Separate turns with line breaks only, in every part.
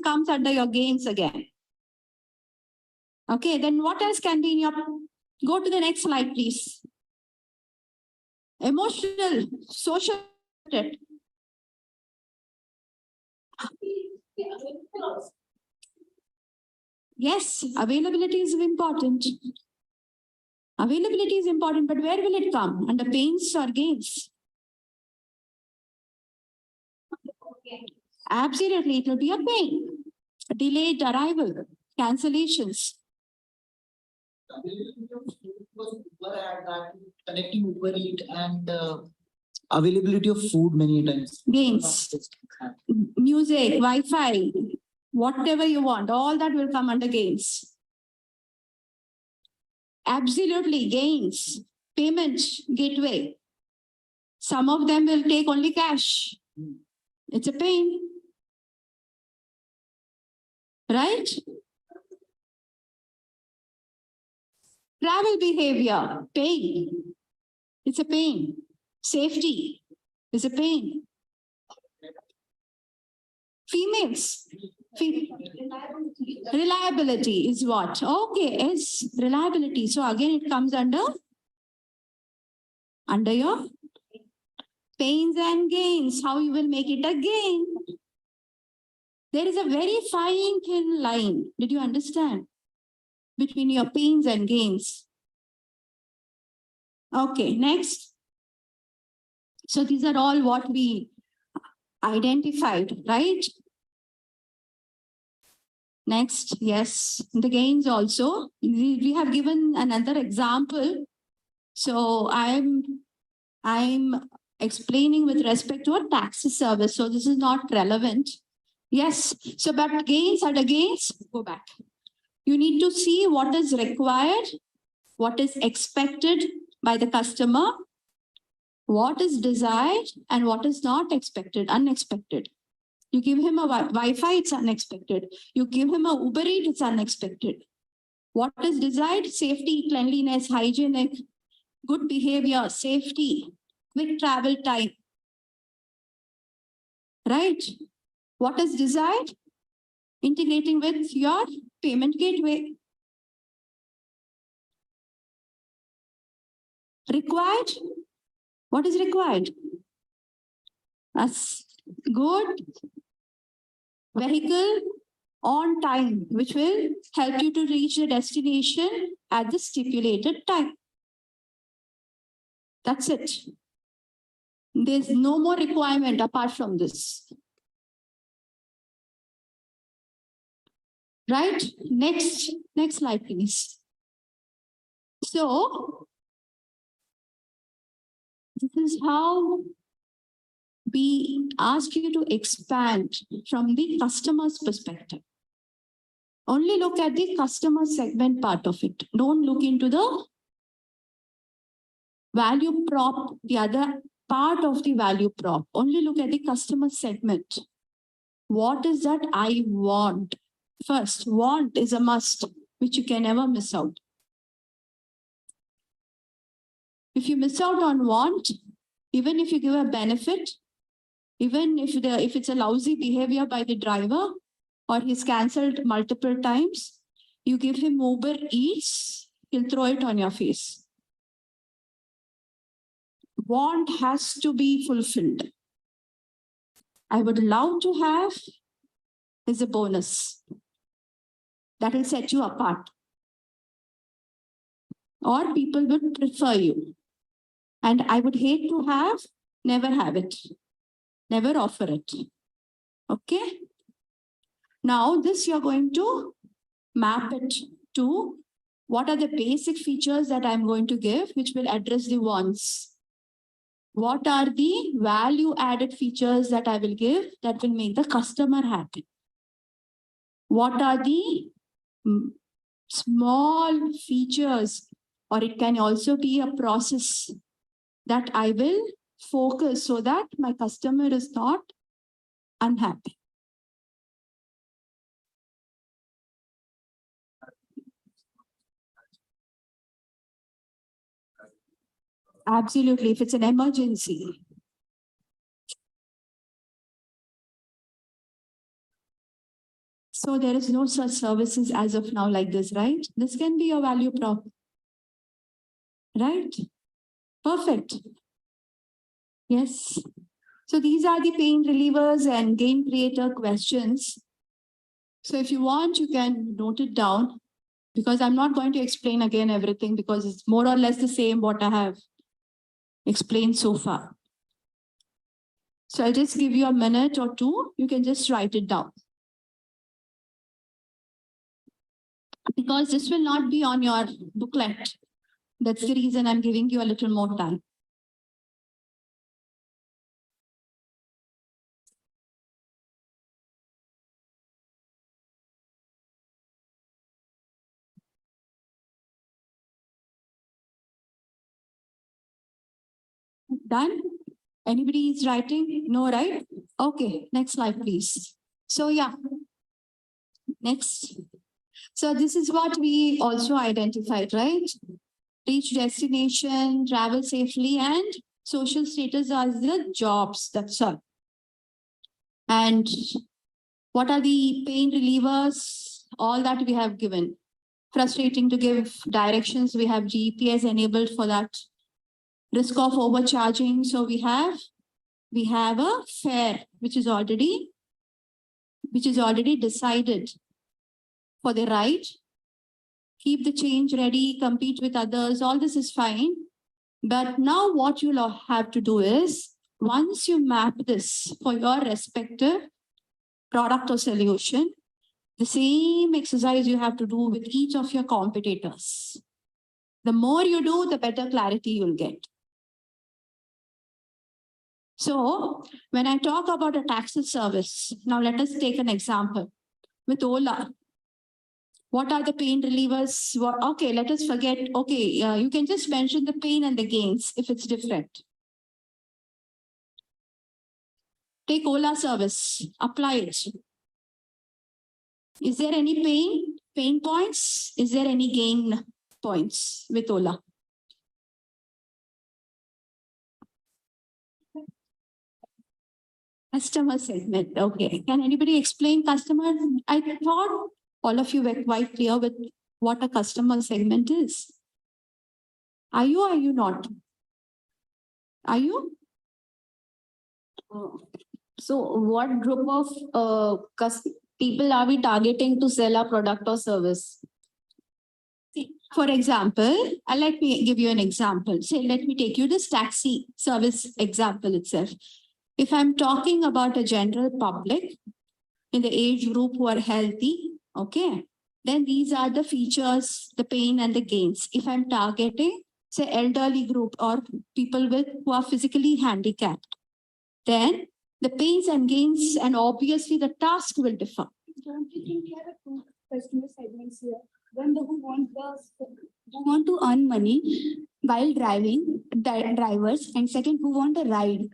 comes under your gains again. Okay, then what else can be in your... Go to the next slide, please. Emotional, social. Yes, availability is important. Availability is important, but where will it come? Under pains or gains? Absolutely, it will be a pain. Delayed arrival, cancellations.
Connecting Uber Eat and availability of food many times.
Gains. Music, Wi-Fi, whatever you want, all that will come under gains. Absolutely, gains. Payment gateway. Some of them will take only cash. It's a pain. Right? Travel behavior, pain. It's a pain. Safety is a pain. Females. Reliability is what? Okay, is reliability. So again, it comes under your pains and gains. How you will make it a gain? There is a very fine thin line. Did you understand? Between your pains and gains. Okay, next. So these are all what we identified, right? Next, yes, the gains also. We have given another example. So I'm explaining with respect to a taxi service. So this is not relevant. Yes, so but gains are the gains. Go back. You need to see what is required, what is expected by the customer, what is desired, and what is not expected, unexpected. You give him a Wi-Fi, it's unexpected. You give him a Uber Eats, it's unexpected. What is desired? Safety, cleanliness, hygienic, good behavior, safety, quick travel time. Right? What is desired? Integrating with your payment gateway. Required? What is required? A good vehicle on time, which will help you to reach the destination at the stipulated time. That's it. There's no more requirement apart from this. Right? Next slide, please. So, this is how we ask you to expand from the customer's perspective. Only look at the customer segment part of it. Don't look into the value prop, the other part of the value prop. Only look at the customer segment. What is that I want? First, want is a must, which you can never miss out. If you miss out on want, even if you give a benefit, even if it's a lousy behavior by the driver or he's cancelled multiple times, you give him Uber Eats, he'll throw it on your face. Want has to be fulfilled. I would love to have is a bonus that will set you apart. Or people would prefer you. And I would hate to have, never have it. Never offer it. Okay? Now this you're going to map it to what are the basic features that I'm going to give, which will address the wants. What are the value added features that I will give that will make the customer happy? What are the small features, or it can also be a process that I will focus so that my customer is not unhappy. Absolutely, if it's an emergency. So there is no such services as of now like this, right? This can be your value prop. Right? Perfect. Yes. So these are the pain relievers and gain creator questions. So if you want, you can note it down because I'm not going to explain again everything because it's more or less the same what I have explained so far. So I'll just give you a minute or two. You can just write it down. Because this will not be on your booklet. That's the reason I'm giving you a little more time. Done? Anybody is writing? No, right? Okay, next slide, please. So yeah, next. So this is what we also identified, right? Reach destination, travel safely, and social status are the jobs, that's all. And what are the pain relievers? All that we have given. Frustrating to give directions, we have GPS enabled for that. Risk of overcharging, so we have a fare which is already decided for the ride. Keep the change ready, compete with others, all this is fine. But now what you'll have to do is, once you map this for your respective product or solution, the same exercise you have to do with each of your competitors. The more you do, the better clarity you'll get. So when I talk about a taxi service, now let us take an example with Ola. What are the pain relievers? Okay, let us forget. Okay, you can just mention the pain and the gains if it's different. Take Ola service, apply it. Is there any pain points? Is there any gain points with Ola? Customer segment. Okay. Can anybody explain customer? I thought all of you were quite clear with what a customer segment is. Are you or are you not? Are you?
So what group of people are we targeting to sell our product or service?
For example, let me give you an example. Say, let me take you this taxi service example itself. If I'm talking about a general public in the age group who are healthy, okay, then these are the features, the pain and the gains. If I'm targeting, say, elderly group or people who are physically handicapped, then the pains and gains and obviously the task will differ.
Don't you think we have two customer segments here? One who want to earn money while driving, drivers, and second who want a ride.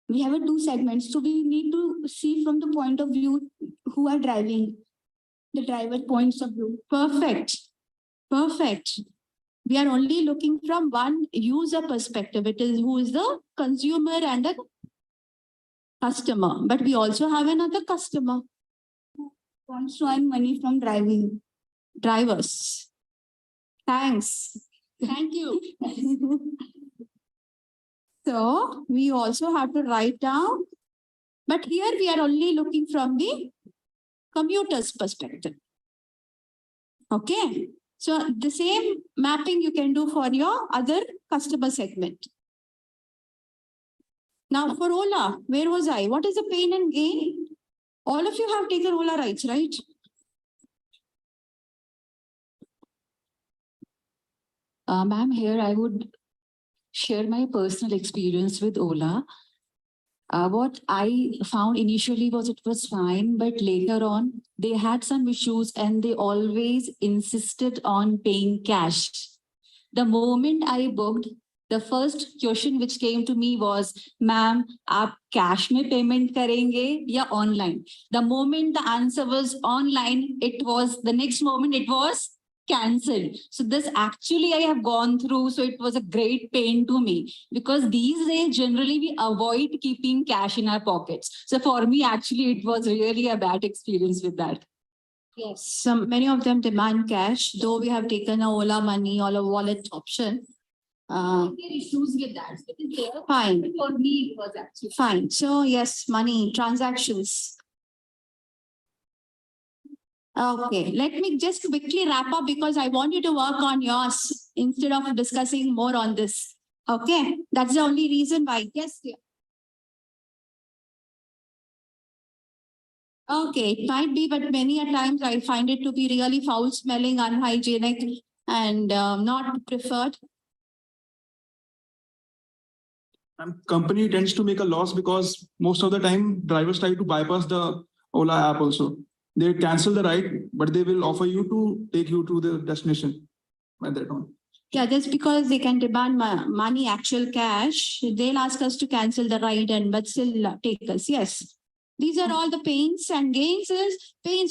We have two segments, so we need to see from the point of view who are driving, the driver points of view.
Perfect. Perfect. We are only looking from one user perspective. It is who is the consumer and the customer. But we also have another customer.
Wants to earn money from driving.
Drivers. Thanks. Thank you. So we also have to write down. But here we are only looking from the commuter's perspective. Okay. So the same mapping you can do for your other customer segment. Now for Ola, where was I? What is the pain and gain? All of you have taken Ola rides, right?
Ma'am, here I would share my personal experience with Ola. What I found initially was it was fine, but later on they had some issues and they always insisted on paying cash. The moment I booked, the first question which came to me was, ma'am, aap cash mein payment karenge ya online? The moment the answer was online, the next moment it was cancelled. So this actually I have gone through. So it was a great pain to me because these days generally we avoid keeping cash in our pockets. So for me, actually, it was really a bad experience with that.
Yes, many of them demand cash, though we have taken a Ola Money or a wallet option.
Issues with that.
Fine,
For me, it was actually.
fine. So yes, money, transactions. Okay, let me just quickly wrap up because I want you to work on yours instead of discussing more on this. Okay, that's the only reason why. Yes, dear. Okay, it might be, but many a times I find it to be really foul smelling, unhygienic, and not preferred.
And company tends to make a loss because most of the time drivers try to bypass the Ola app also. They cancel the ride, but they will offer you to take you to the destination at that time.
Yeah, just because they can demand money, actual cash, they'll ask us to cancel the ride and but still take us. Yes. These are all the pains and gains.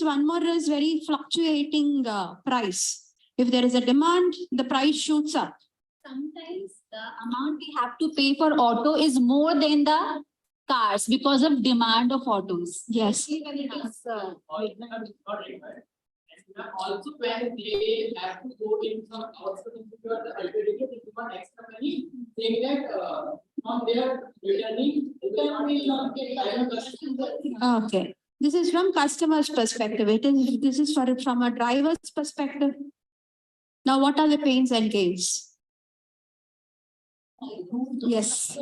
One more is very fluctuating price. If there is a demand, the price shoots up.
Sometimes the amount we have to pay for auto is more than the cars because of demand of autos.
Yes.
When it is,
Also, when they have to go in some outside institute, the alternative is one extra money, saying that on their returning, they will not get final customer.
Okay. This is from customer's perspective. This is from a driver's perspective. Now, what are the pains and gains? Yes.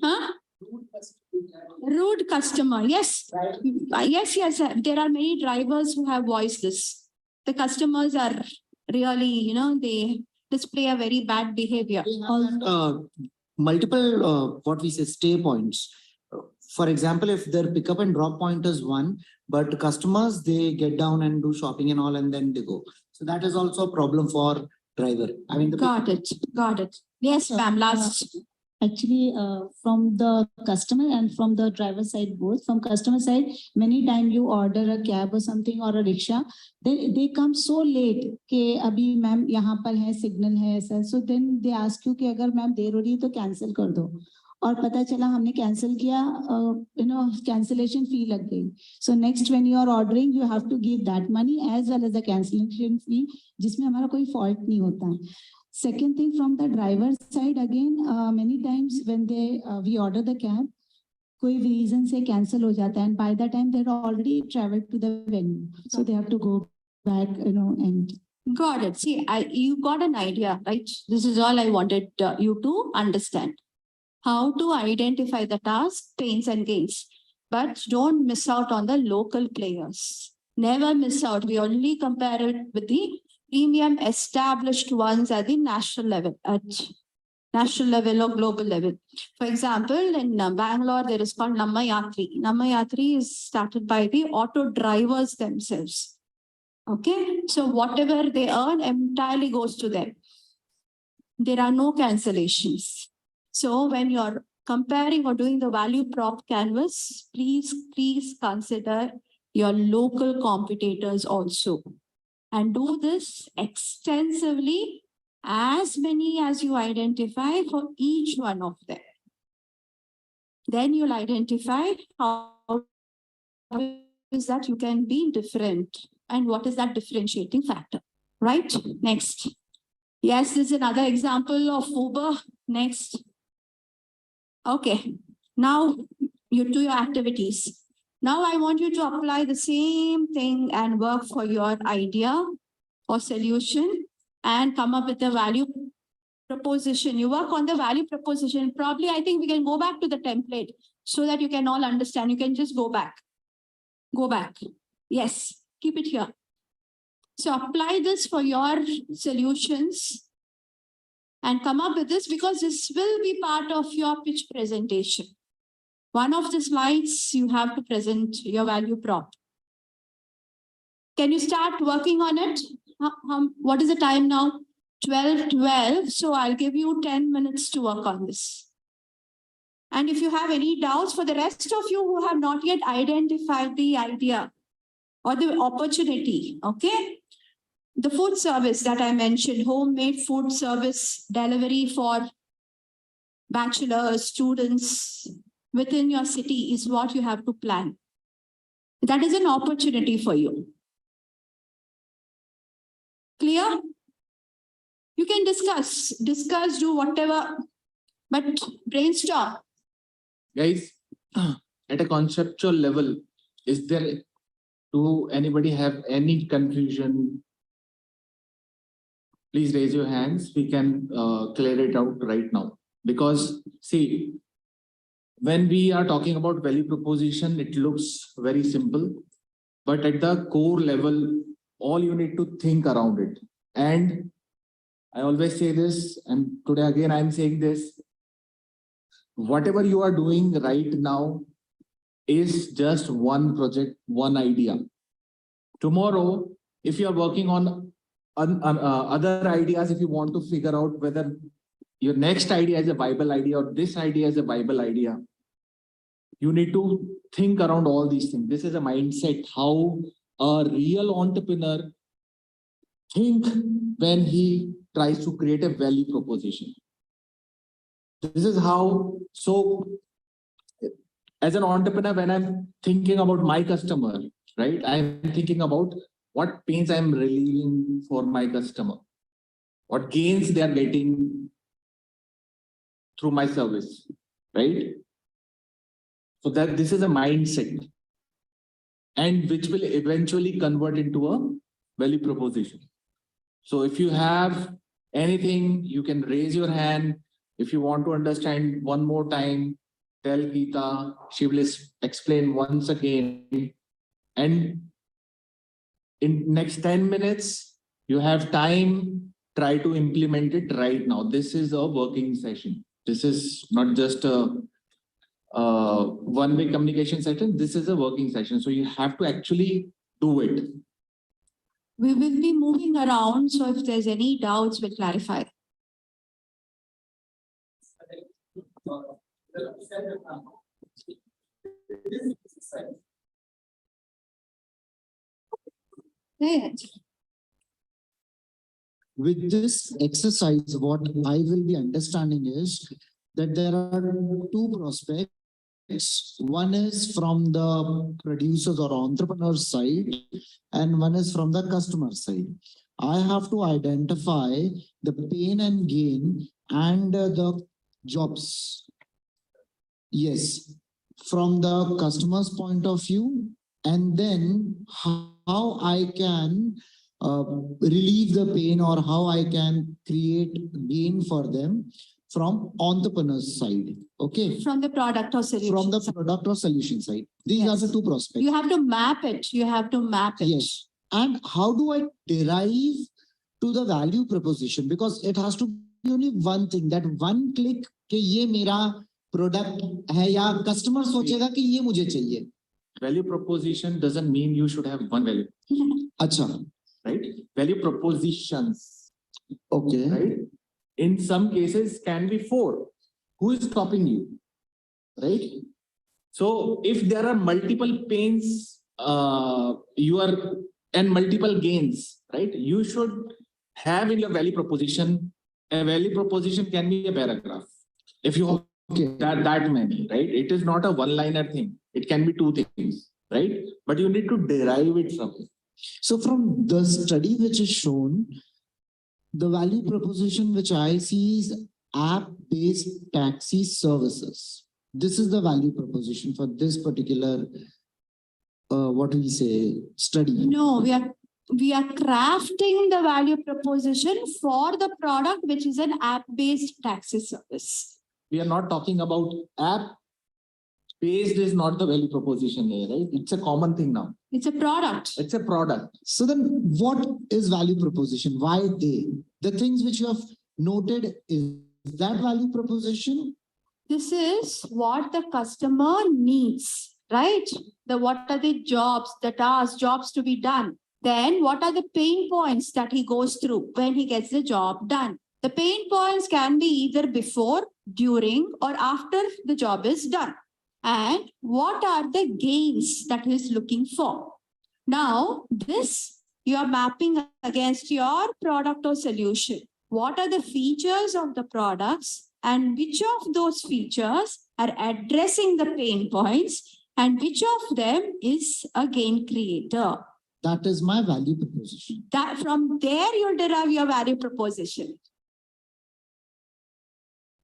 Huh? Rude customer. Yes. Yes. There are many drivers who have voiced this. The customers are really, they display a very bad behavior.
Multiple, what we say, stay points. For example, if their pickup and drop point is one, but customers, they get down and do shopping and all, and then they go. So that is also a problem for driver. I mean,
Got it. Yes, ma'am. Last.
Actually, from the customer and from the driver side both. From customer side, many times you order a cab or something or a rickshaw, they come so late कि अभी ma'am यहाँ पर है signal है ऐसा, so then they ask you कि अगर ma'am देर हो रही है तो कैंसिल कर दो, और पता चला हमने कैंसिल किया, cancellation fee लग गई. So next when you are ordering, you have to give that money as well as the cancellation fee, जिसमें हमारा कोई fault नहीं होता है. Second thing, from the driver side, again, many times when we order the cab, कोई reason से cancel हो जाता है, and by the time they're already traveled to the venue, so they have to go back, and.
Got it. See, you got an idea, right? This is all I wanted you to understand. How to identify the task, pains and gains. But don't miss out on the local players. Never miss out. We only compare it with the premium established ones at the national level, or global level. For example, in Bangalore, there is called Namma Yatri. Namma Yatri is started by the auto drivers themselves. Okay, so whatever they earn entirely goes to them. There are no cancellations. So when you're comparing or doing the value prop canvas, please consider your local competitors also. And do this extensively, as many as you identify for each one of them. Then you'll identify how is that you can be different and what is that differentiating factor, right? Next. Yes, this is another example of Uber. Next. Okay, now you do your activities. Now I want you to apply the same thing and work for your idea or solution and come up with a value proposition. You work on the value proposition. Probably, I think we can go back to the template so that you can all understand. You can just go back. Go back. Yes, keep it here. So apply this for your solutions and come up with this because this will be part of your pitch presentation. One of the slides, you have to present your value prop. Can you start working on it? What is the time now? 12:12. So I'll give you 10 minutes to work on this. And if you have any doubts for the rest of you who have not yet identified the idea or the opportunity, okay? The food service that I mentioned, homemade food service delivery for bachelors, students within your city is what you have to plan. That is an opportunity for you. Clear? You can discuss, do whatever, but brainstorm.
Guys, at a conceptual level, do anybody have any confusion? Please raise your hands. We can clear it out right now. Because see, when we are talking about value proposition, it looks very simple, but at the core level, all you need to think around it. And I always say this, and today again, I'm saying this, whatever you are doing right now is just one project, one idea. Tomorrow, if you are working on other ideas, if you want to figure out whether your next idea is a viable idea or this idea is a viable idea, you need to think around all these things. This is a mindset, how a real entrepreneur think when he tries to create a value proposition. This is how, so as an entrepreneur, when I'm thinking about my customer, right, I'm thinking about what pains I'm relieving for my customer, what gains they are getting through my service, right? So that this is a mindset, and which will eventually convert into a value proposition. So if you have anything, you can raise your hand. If you want to understand one more time, tell Geeta, she will explain once again. And in next 10 minutes, you have time, try to implement it right now. This is a working session. This is not just a one-way communication session. This is a working session. So you have to actually do it.
We will be moving around, so if there's any doubts, we'll clarify. Yeah.
With this exercise, what I will be understanding is that there are two prospects. One is from the producers or entrepreneurs side, and one is from the customer side. I have to identify the pain and gain and the jobs. Yes, from the customer's point of view, and then how I can relieve the pain or how I can create gain for them from entrepreneur's side. Okay.
From the product or solution.
From the product or solution side. These
Yes.
are the two prospects.
You have to map it. You have to map it.
Yes. And how do I derive to the value proposition? Because it has to be only one thing, that one click कि ये मेरा product है या customer सोचेगा कि ये मुझे चाहिए.
Value proposition doesn't mean you should have one value.
अच्छा.
Right? Value propositions.
Okay.
Right? In some cases can be 4. Who is stopping you? Right? So if there are multiple pains, and multiple gains, right? You should have in your value proposition, a value proposition can be a paragraph. If you have that many, right? It is not a one-liner thing. It can be 2 things, right? But you need to derive it from it.
So from the study which is shown, the value proposition which I see is app-based taxi services. This is the value proposition for this particular, what do we say, study.
No, we are crafting the value proposition for the product, which is an app-based taxi service.
We are not talking about app-based is not the value proposition here, right? It's a common thing now.
It's a product.
It's a product.
So then what is value proposition? Why they? The things which you have noted, is that value proposition?
This is what the customer needs, right? What are the jobs, the tasks, jobs to be done? Then what are the pain points that he goes through when he gets the job done? The pain points can be either before, during, or after the job is done. And what are the gains that he is looking for? Now, this you are mapping against your product or solution. What are the features of the products and which of those features are addressing the pain points And which of them is a gain creator?
That is my value proposition.
That from there you'll derive your value proposition.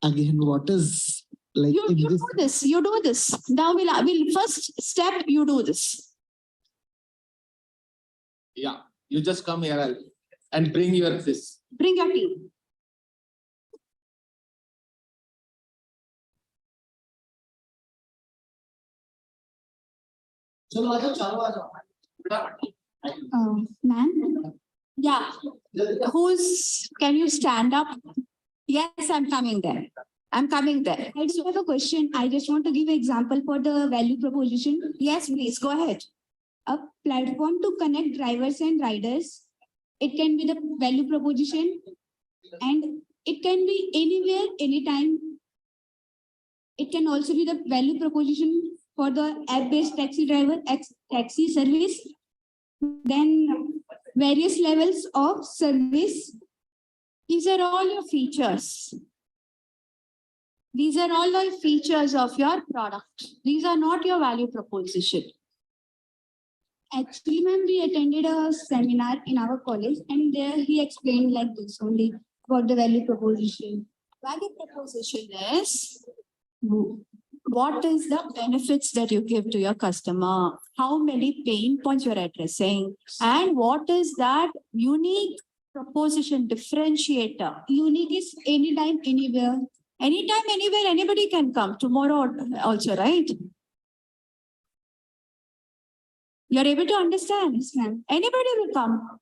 Again, what is like
You
in
do
this?
this, you do this. Now we'll first step, you do this.
Yeah, you just come here and bring your this.
Bring your team.
Ma'am,
Yeah. Can you stand up? Yes, I'm coming there. I'm coming there.
I just have a question. I just want to give an example for the value proposition.
Yes, please go ahead.
A platform to connect drivers and riders. It can be the value proposition, and it can be anywhere, anytime. It can also be the value proposition for the app-based taxi driver, taxi service. Then various levels of service.
These are all your features. These are all the features of your product. These are not your value proposition.
Actually, ma'am, we attended a seminar in our college, and there he explained like this only about the value proposition.
Value proposition is what is the benefits that you give to your customer? How many pain points you're addressing? And what is that unique proposition differentiator?
Unique is anytime, anywhere.
Anytime, anywhere, anybody can come tomorrow also, right? You're able to understand?
Yes, ma'am.
Anybody will come.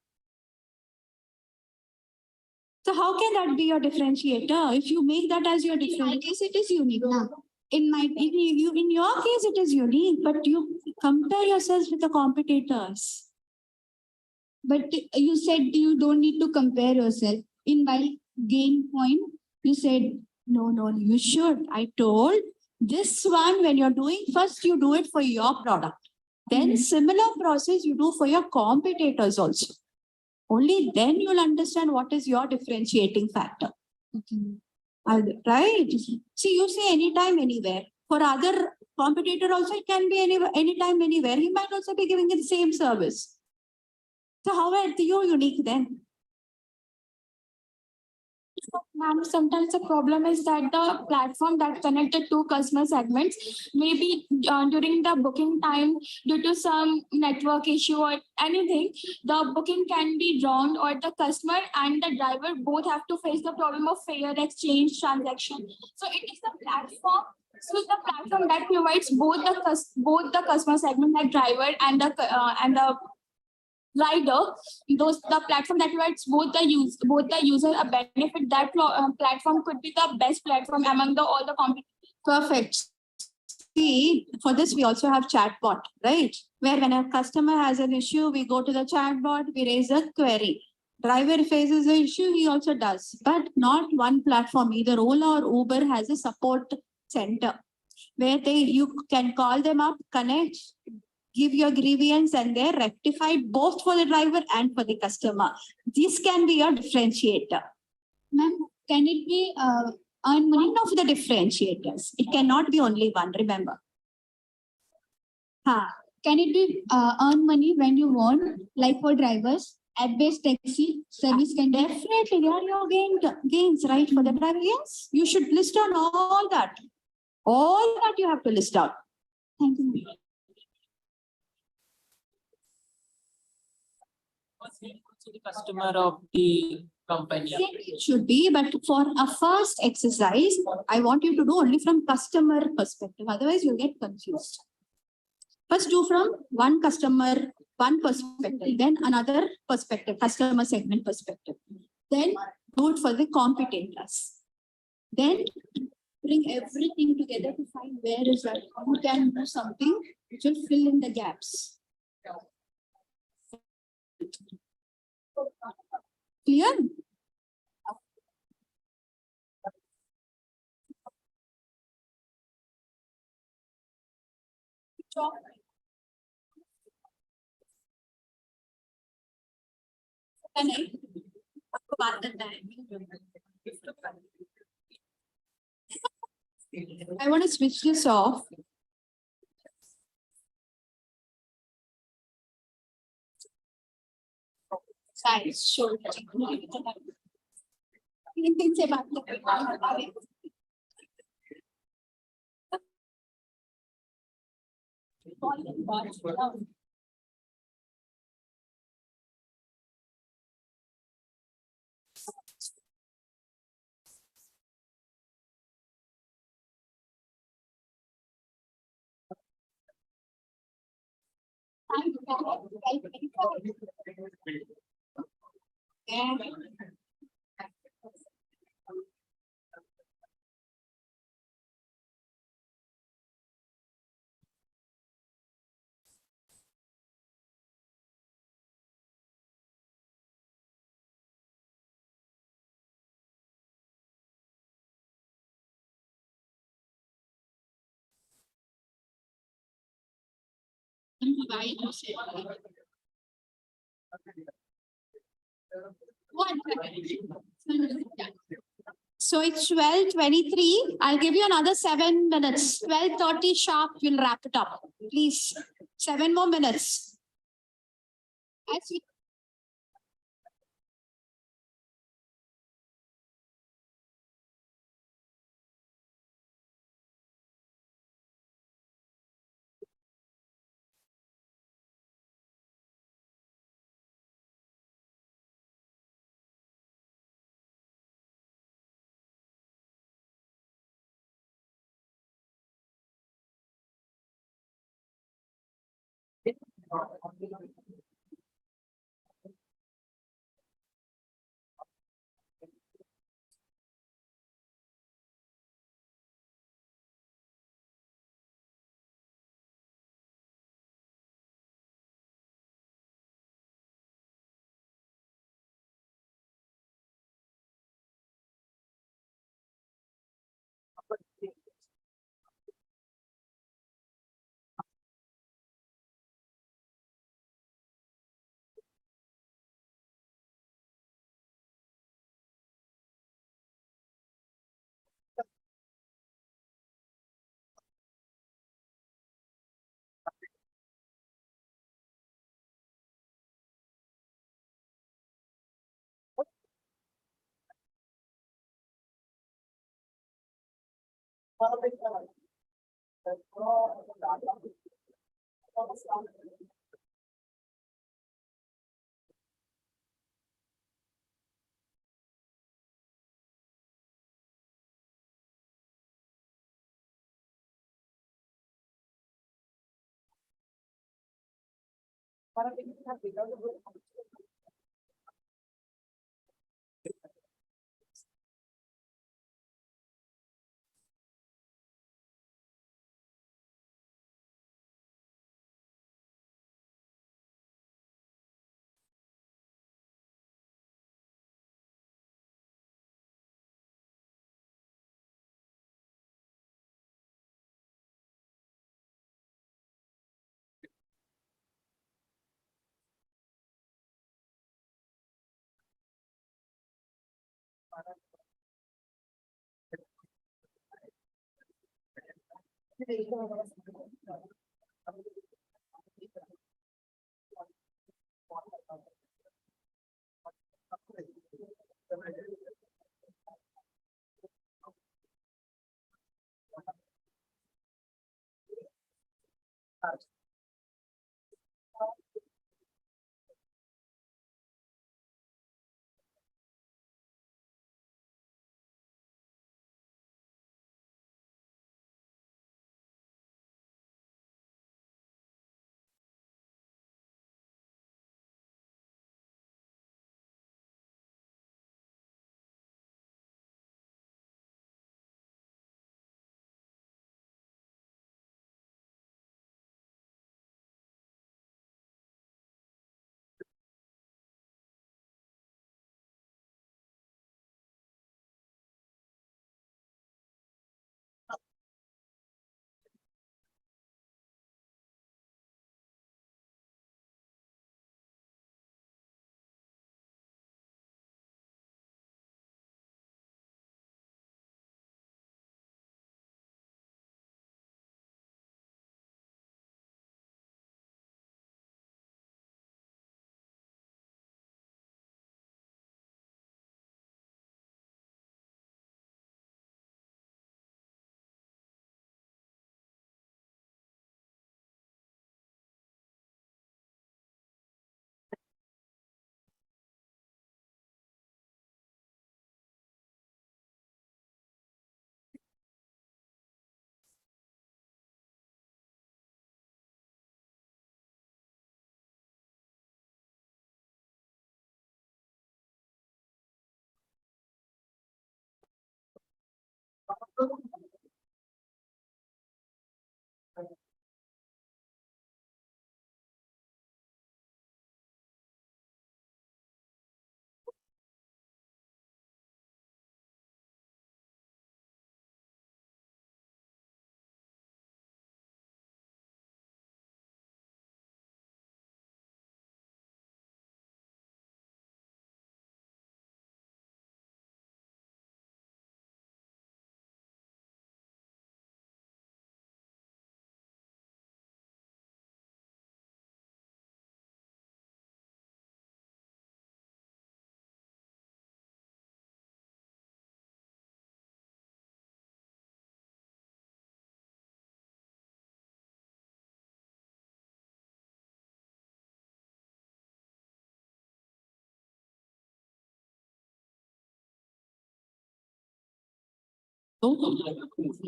So how can that be your differentiator? If you make that as your
In my
differentiator,
case, it is unique. Now,
in your case, it is unique, but you compare yourselves with the competitors.
but you said you don't need to compare yourself. In my gain point, you said
No, you should. I told this one, when you're doing first, you do it for your product. Then similar process you do for your competitors also. Only then you'll understand what is your differentiating factor. Right? See, you say anytime, anywhere. For other competitor also, it can be anytime, anywhere. He might also be giving the same service. So how are you unique then?
Ma'am, sometimes the problem is that the platform that connected two customer segments, maybe during the booking time, due to some network issue or anything, the booking can be drowned, or the customer and the driver both have to face the problem of fare exchange transaction. So it is the platform. So the platform that provides both the customer segment, like driver and the rider, the platform that provides both the user a benefit, that platform could be the best platform among all the competitors.
Perfect. See, for this, we also have chatbot, right? Where when a customer has an issue, we go to the chatbot, we raise a query. Driver faces the issue, he also does. But not one platform, either Ola or Uber has a support center where you can call them up, connect, give your grievance, and they're rectified both for the driver and for the customer. This can be your differentiator.
ma'am, can it be earn money?
One of the differentiators. It cannot be only one, remember.
Can it be earn money when you want, like for drivers? App-based taxi service can be.
Definitely, they are your gains, right? For the driver, yes. You should list on all that. All that you have to list out.
Thank you.
The customer of the company.
It should be, but for a first exercise, I want you to do only from customer perspective. Otherwise, you'll get confused. First, do from one customer, one perspective, then another perspective, customer segment perspective. Then do it for the competitors. Then bring everything together to find where is that you can do something which will fill in the gaps. Clear? I want to switch this off. Size, shoulder. तीन दिन से बात कर रहे हैं। Yeah. So it's 12:23. I'll give you another 7 minutes. 12:30 sharp, we'll wrap it up. Please, 7 more minutes. As we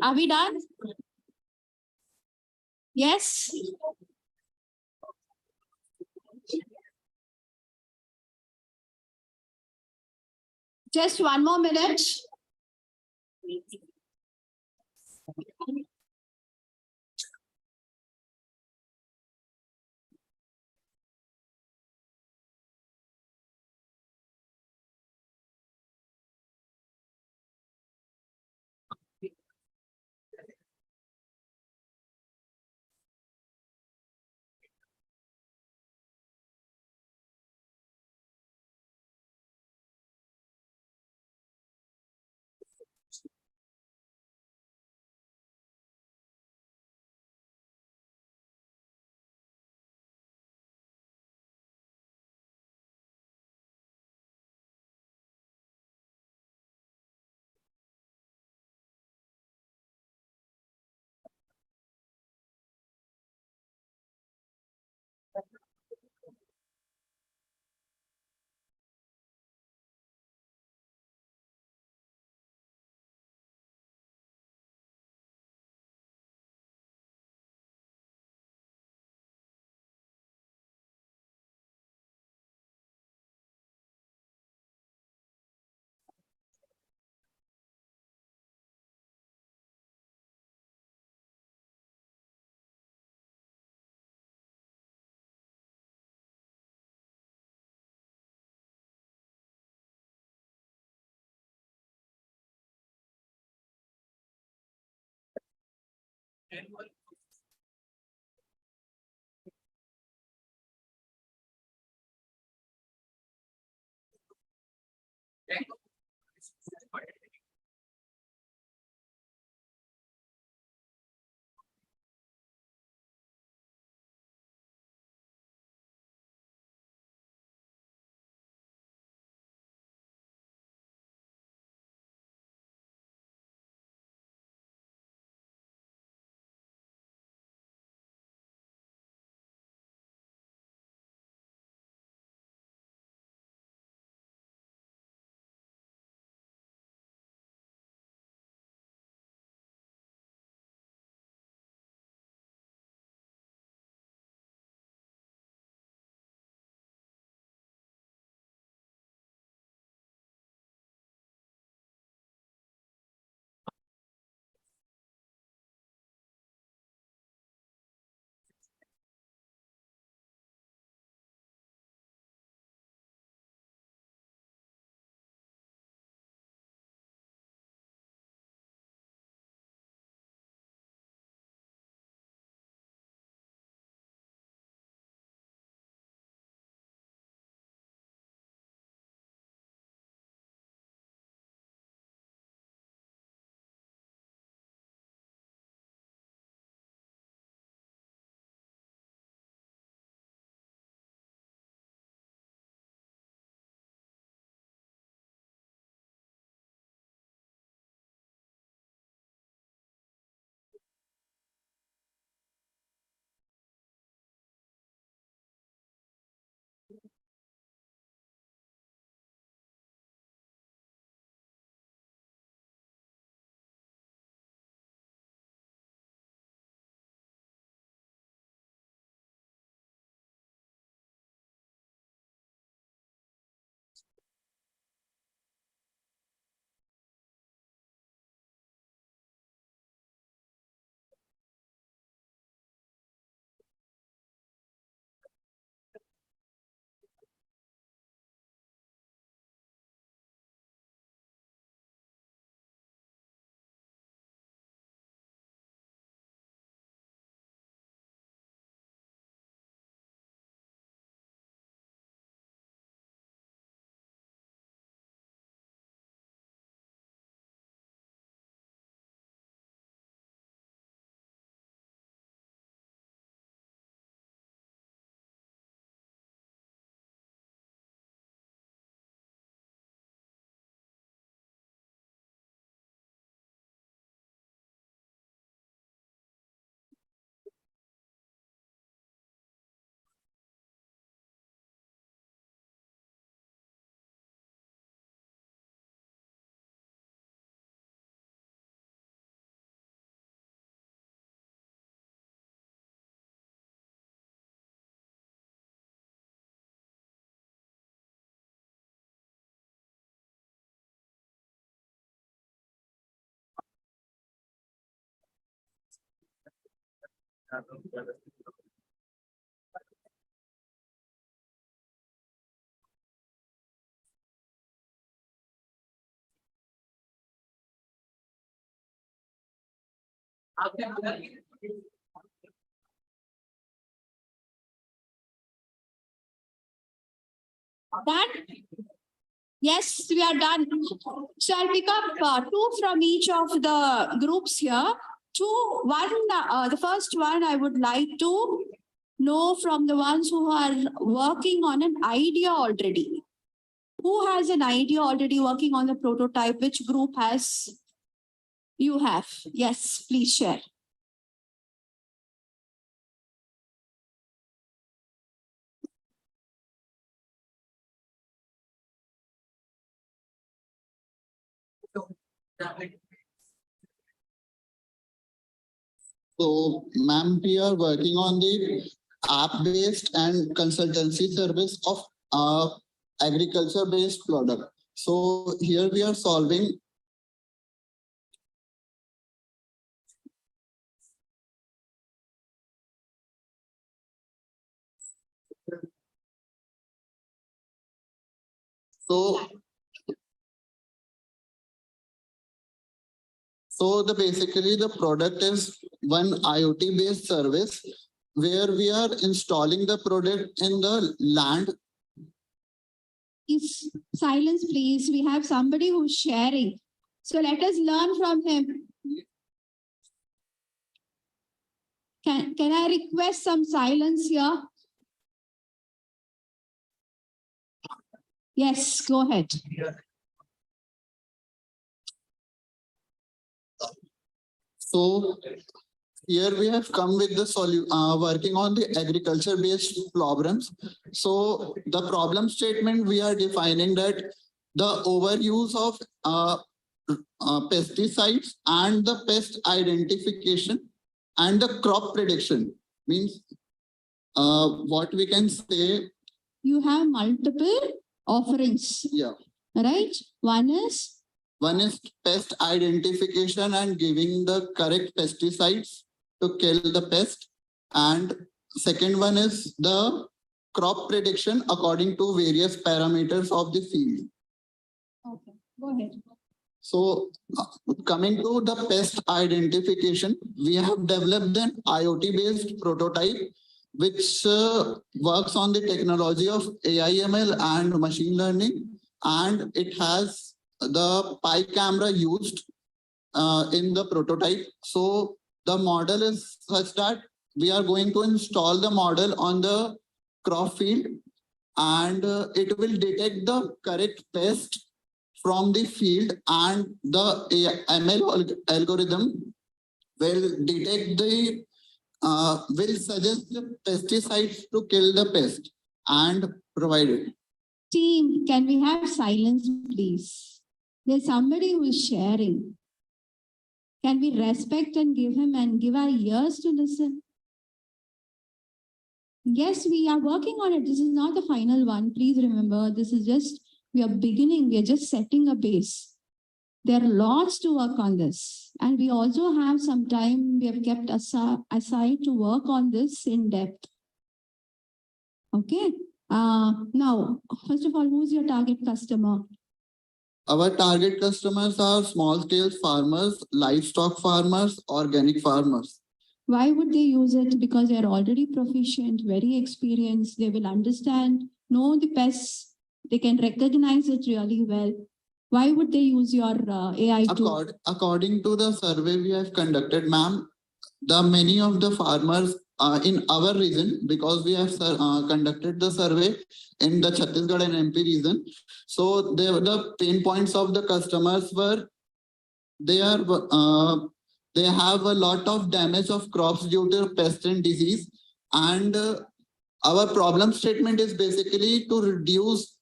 Are we done? Yes. Just 1 more minute. Done? Yes, we are done. So I'll pick up two from each of the groups here. The first one I would like to know from the ones who are working on an idea already. Who has an idea already working on the prototype? Which group has? You have. Yes, please share.
So, ma'am, we are working on the app-based and consultancy service of agriculture-based product. So here we are solving. So basically the product is one IoT based service where we are installing the product in the land.
Is silence, please. We have somebody who's sharing. So let us learn from him. Can I request some silence here? Yes, go ahead.
So here we have come with the working on the agriculture based problems. So the problem statement we are defining that the overuse of pesticides and the pest identification and the crop prediction means what we can say.
You have multiple offerings.
Yeah.
Right? One is
pest identification and giving the correct pesticides to kill the pest. And second one is the crop prediction according to various parameters of the field.
Okay, go ahead.
So coming to the pest identification, we have developed an IoT-based prototype which works on the technology of AI/ML and machine learning, and it has the Pi camera used in the prototype. So the model is such that we are going to install the model on the crop field, and it will detect the correct pest from the field, and the ML algorithm will detect the will suggest the pesticides to kill the pest and provide it.
Team, can we have silence, please? There's somebody who is sharing. Can we respect and give him and give our ears to listen? Yes, we are working on it. This is not the final one. Please remember, this is just, we are beginning. We are just setting a base. There are lots to work on this. And we also have some time we have kept aside to work on this in depth. Okay. Now, first of all, who's your target customer?
Our target customers are small-scale farmers, livestock farmers, organic farmers.
Why would they use it? Because they are already proficient, very experienced. They will understand, know the pests. They can recognize it really well. Why would they use your AI tool?
According to the survey we have conducted, ma'am, many of the farmers in our region, because we have conducted the survey in the Chhattisgarh and MP region. So the pain points of the customers were they have a lot of damage of crops due to pest and disease. And our problem statement is basically to reduce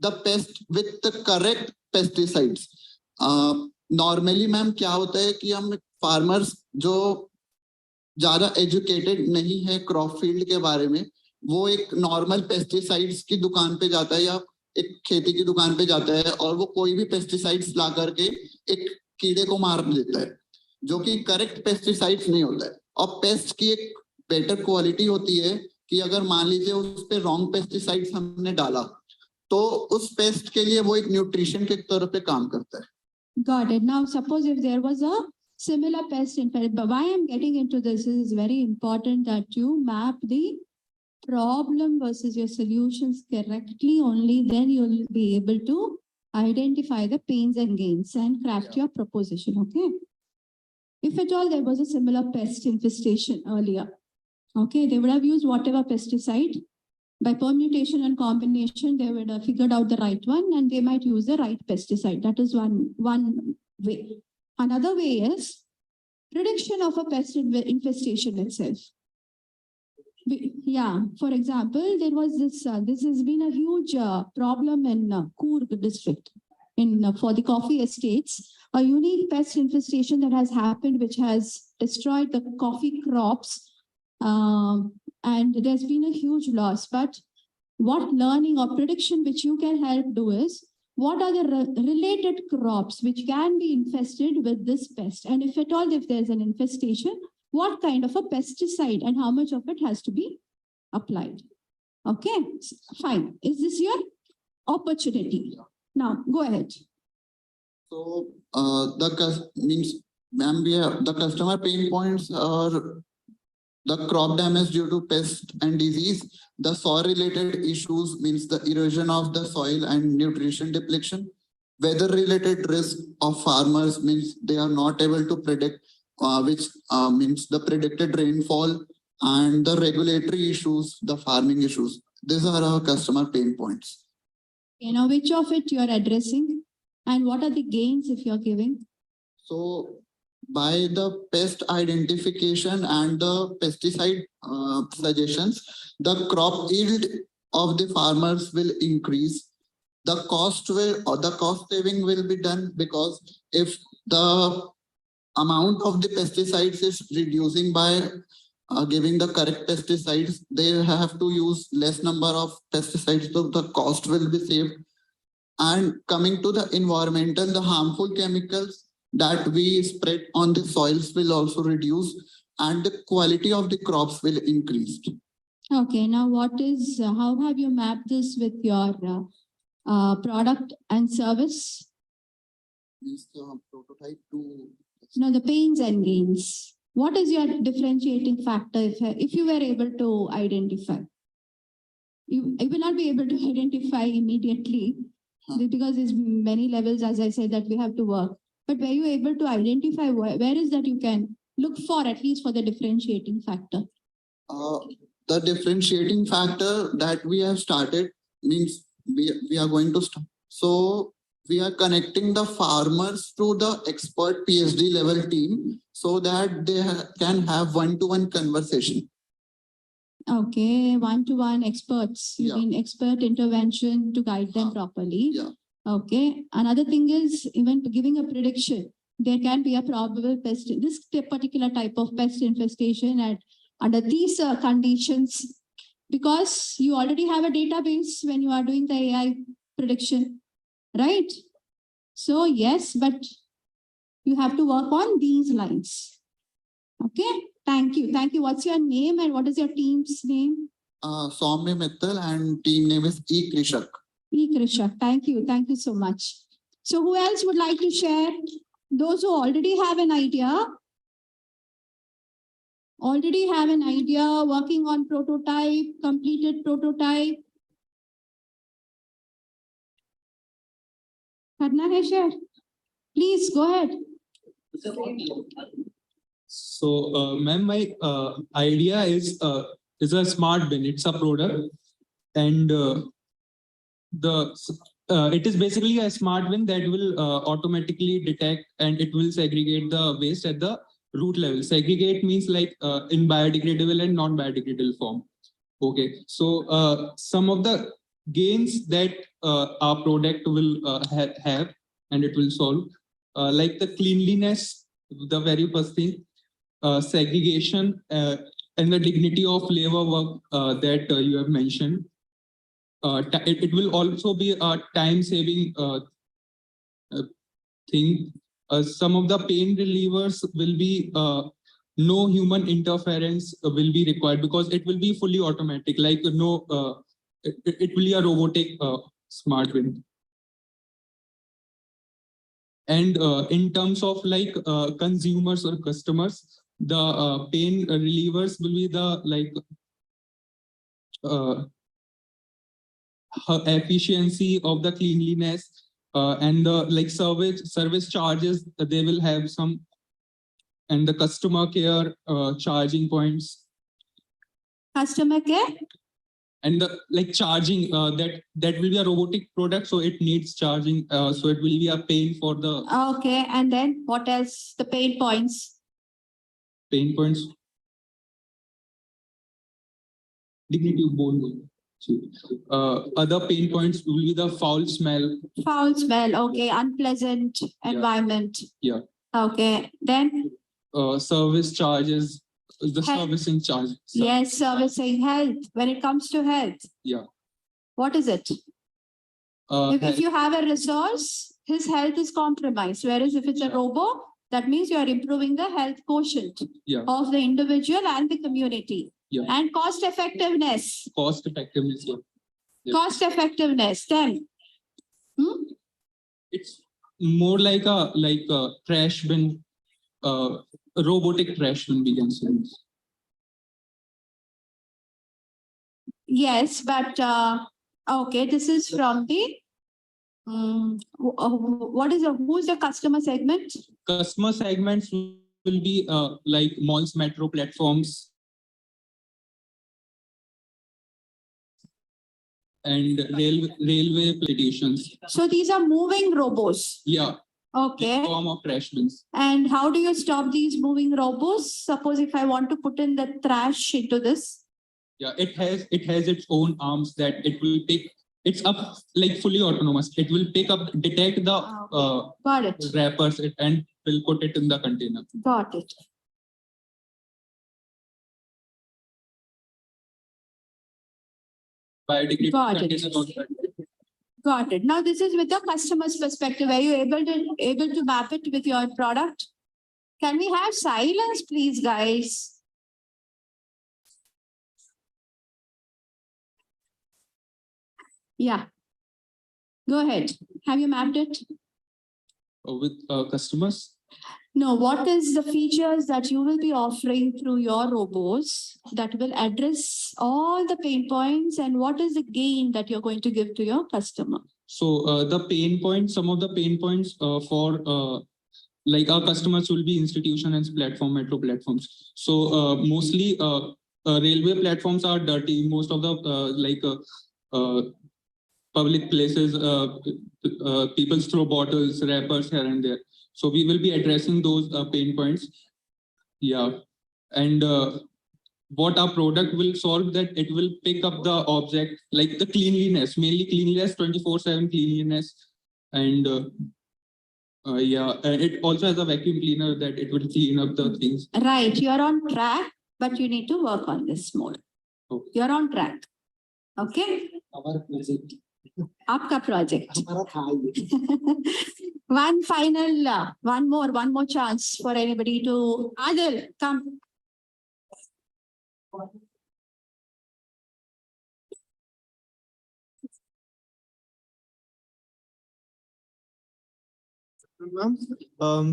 the pest with the correct pesticides. Normally, ma'am, क्या होता है कि हम farmers जो ज़्यादा educated नहीं है crop field के बारे में, वो एक normal pesticides की दुकान पे जाता है या एक खेती की दुकान पे जाता है और वो कोई भी pesticides ला करके एक कीड़े को मार देता है, जो कि correct pesticides नहीं होता है. और pest की एक बेटर क्वालिटी होती है कि अगर मान लीजिए उस पे रॉन्ग पेस्टिसाइड्स हमने डाला तो उस पेस्ट के लिए वो एक न्यूट्रिशन के तौर पे काम करता है.
Got it. Now, suppose if there was a similar pest infestation, but why I'm getting into this is very important that you map the problem versus your solutions correctly. Only then you'll be able to identify the pains and gains and craft your proposition. Okay. If at all there was a similar pest infestation earlier, okay, they would have used whatever pesticide. By permutation and combination, they would have figured out the right one and they might use the right pesticide. That is one way. Another way is prediction of a pest infestation itself. Yeah, for example, there was this has been a huge problem in Coorg district for the coffee estates, a unique pest infestation that has happened, which has destroyed the coffee crops. And there's been a huge loss. But what learning or prediction which you can help do is, what are the related crops which can be infested with this pest? And if at all, if there's an infestation, what kind of a pesticide and how much of it has to be applied? Okay, fine. Is this your opportunity? Now, go ahead.
So the customer pain points are the crop damage due to pest and disease, the soil related issues means the erosion of the soil and nutrition depletion, weather related risk of farmers means they are not able to predict which means the predicted rainfall, and the regulatory issues, the farming issues. These are our customer pain points.
Okay, now which of it you are addressing and what are the gains if you're giving?
So by the pest identification and the pesticide suggestions, the crop yield of the farmers will increase. The cost saving will be done, because if the amount of the pesticides is reducing by giving the correct pesticides, they have to use less number of pesticides, so the cost will be saved. And coming to the environmental, the harmful chemicals that we spread on the soils will also reduce, and the quality of the crops will increase.
Okay, now how have you mapped this with your product and service?
Means the prototype to
No, the pains and gains. What is your differentiating factor if you were able to identify? You will not be able to identify immediately because there's many levels, as I said, that we have to work. But were you able to identify where is that you can look for, at least for the differentiating factor?
The differentiating factor that we have started means we are going to start. So we are connecting the farmers to the expert PhD level team so that they can have one-to-one conversation.
Okay, one-to-one experts. You
Yeah.
mean expert intervention to guide them properly.
Yeah.
Okay. Another thing is even giving a prediction. There can be a probable pest, this particular type of pest infestation under these conditions, because you already have a database when you are doing the AI prediction, right? So yes, but you have to work on these lines. Okay. Thank you. Thank you. What's your name and what is your team's name?
Soumya Mittal and team name is Krishak.
Krishak. Thank you. Thank you so much. So who else would like to share? Those who already have an idea, working on prototype, completed prototype. Karna hai share? Please go ahead.
So, ma'am, my idea is a smart bin. It's a product, and it is basically a smart bin that will automatically detect and it will segregate the waste at the root level. Segregate means like in biodegradable and non-biodegradable form. Okay, so some of the gains that our product will have and it will solve, like the cleanliness, the very first thing, segregation, and the dignity of labor work that you have mentioned. It will also be a time-saving thing. Some of the pain relievers will be no human interference will be required because it will be fully automatic, like it will be a robotic smart wind. And in terms of like consumers or customers, the pain relievers will be the like efficiency of the cleanliness and the like service charges. They will have some, and the customer care charging points
Customer care?
and the like charging that will be a robotic product, so it needs charging, so it will be a pain for the
Okay, and then what else? The pain points.
pain points. Dignity of bone. Other pain points will be the foul smell.
Foul smell, okay, unpleasant environment.
Yeah.
Okay, then
Service charges, the
Health.
servicing charge.
yes, servicing health. When it comes to health,
Yeah.
what is it? If
Health-
you have a resource, his health is compromised. Whereas if it's a robo, that means you are improving the health quotient
Yeah.
of the individual and the community.
Yeah.
And cost effectiveness.
Cost effectiveness. Yeah.
Cost effectiveness. Then
It's more like a trash bin, robotic trash bin, we can say.
yes, but okay, this is from the who's the customer segment?
Customer segments will be like malls, metro platforms, and railway stations.
So these are moving robos.
Yeah.
Okay.
In form of trash bins.
And how do you stop these moving robos? Suppose if I want to put in the trash into this.
Yeah, it has its own arms that it will pick. It's up like fully autonomous. It will pick up, detect the
Got it.
wrappers and will put it in the container.
Got it.
Biodegradable
Got it.
container also.
Got it. Now this is with the customer's perspective. Are you able to map it with your product? Can we have silence, please, guys? Yeah. Go ahead. Have you mapped it?
With customers.
No, what is the features that you will be offering through your robots that will address all the pain points, and what is the gain that you're going to give to your customer?
So the pain points, some of the pain points for like our customers will be institution and platform, metro platforms. So mostly railway platforms are dirty. Most of the public places, people throw bottles, wrappers here and there. So we will be addressing those pain points. Yeah. And what our product will solve, that it will pick up the object, like the cleanliness, mainly cleanliness, 24/7 cleanliness. And yeah, and it also has a vacuum cleaner that it will clean up the things.
Right, you're on track, but you need to work on this more.
Okay.
You're on track. Okay?
Our project.
Aapka project.
हमारा था ये.
One final, one more chance for anybody to. Adil, come.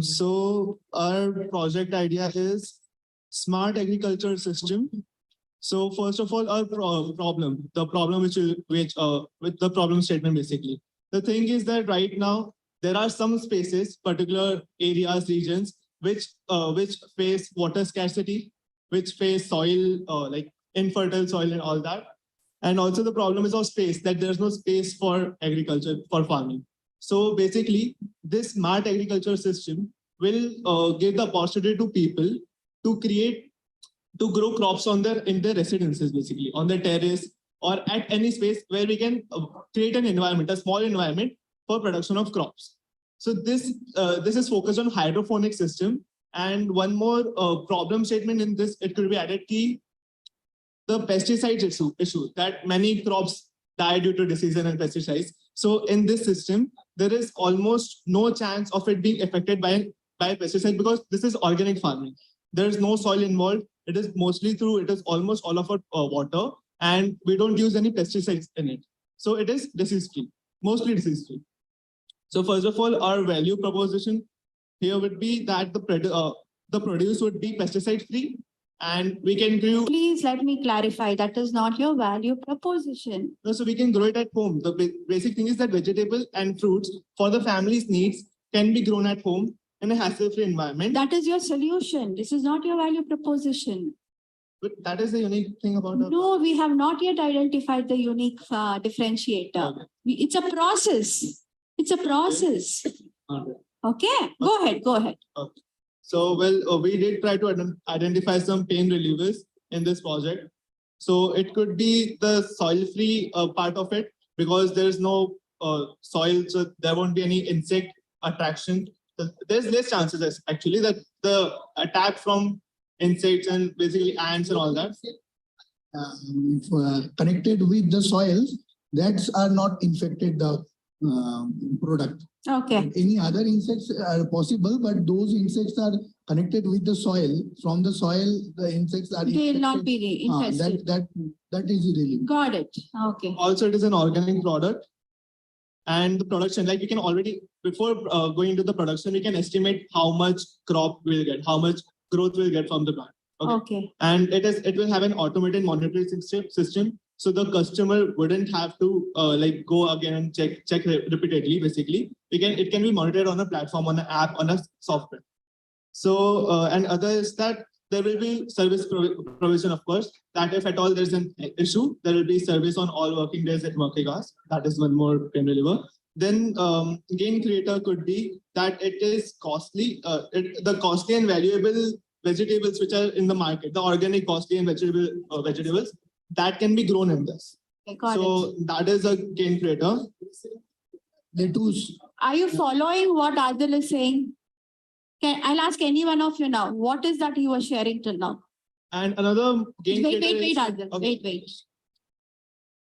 So our project idea is smart agriculture system. So first of all, our problem with the problem statement basically. The thing is that right now there are some spaces, particular areas, regions which face water scarcity, which face soil like infertile soil and all that. And also the problem is of space, that there's no space for agriculture, for farming. So basically, this smart agriculture system will give the opportunity to people to grow crops in their residences, basically on their terrace or at any space where we can create an environment, a small environment for production of crops. So this is focused on hydroponic system. And one more problem statement in this, it could be added key, the pesticides issue that many crops die due to disease and pesticides. So in this system, there is almost no chance of it being affected by pesticide because this is organic farming. There is no soil involved. It is almost all of our water, and we don't use any pesticides in it. So it is disease-free, mostly disease-free. So first of all, our value proposition here would be that the produce would be pesticide-free, and we can grow.
Please let me clarify. That is not your value proposition.
No, so we can grow it at home. The basic thing is that vegetable and fruits for the family's needs can be grown at home in a hassle-free environment.
That is your solution. This is not your value proposition.
But that is the unique thing about our.
No, we have not yet identified the unique differentiator.
Okay.
It's a process. It's a process.
Okay.
Okay, go ahead, go ahead.
Okay. So, well, we did try to identify some pain relievers in this project. So it could be the soil-free part of it, because there is no soil, so there won't be any insect attraction. There's less chances actually that the attack from insects and basically ants and all that.
Connected with the soils that are not infected the product.
Okay.
Any other insects are possible, but those insects are connected with the soil. From the soil, the insects are.
They will not be infested.
That is really.
Got it. Okay.
Also, it is an organic product. And the production, like we can already, before going into the production, we can estimate how much crop we'll get, how much growth we'll get from the plant.
Okay.
And it will have an automated monitoring system. So the customer wouldn't have to like go again and check repeatedly. Basically, it can be monitored on a platform, on an app, on a software. So and other is that there will be service provision, of course, that if at all there's an issue, there will be service on all working days at working hours. That is one more pain reliever. Then gain creator could be that it is costly, the costly and valuable vegetables which are in the market, the organic costly and vegetables that can be grown in this. So that is a gain creator.
Lettuce.
Are you following what Adil is saying? I'll ask any one of you now. What is that you were sharing till now?
And another gain
Wait,
creator
Adil.
Okay.
Wait.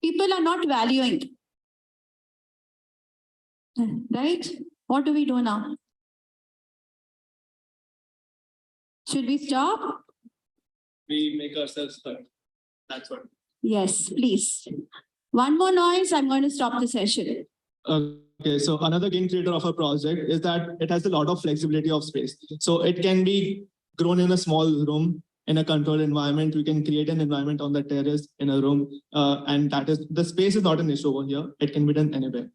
People are not valuing. Right? What do we do now? Should we stop?
We make ourselves heard. That's what.
Yes, please. One more noise, I'm going to stop the session.
Okay, so another gain creator of a project is that it has a lot of flexibility of space. So it can be grown in a small room, in a controlled environment. We can create an environment on the terrace in a room, and that is, the space is not an issue over here. It can be done anywhere.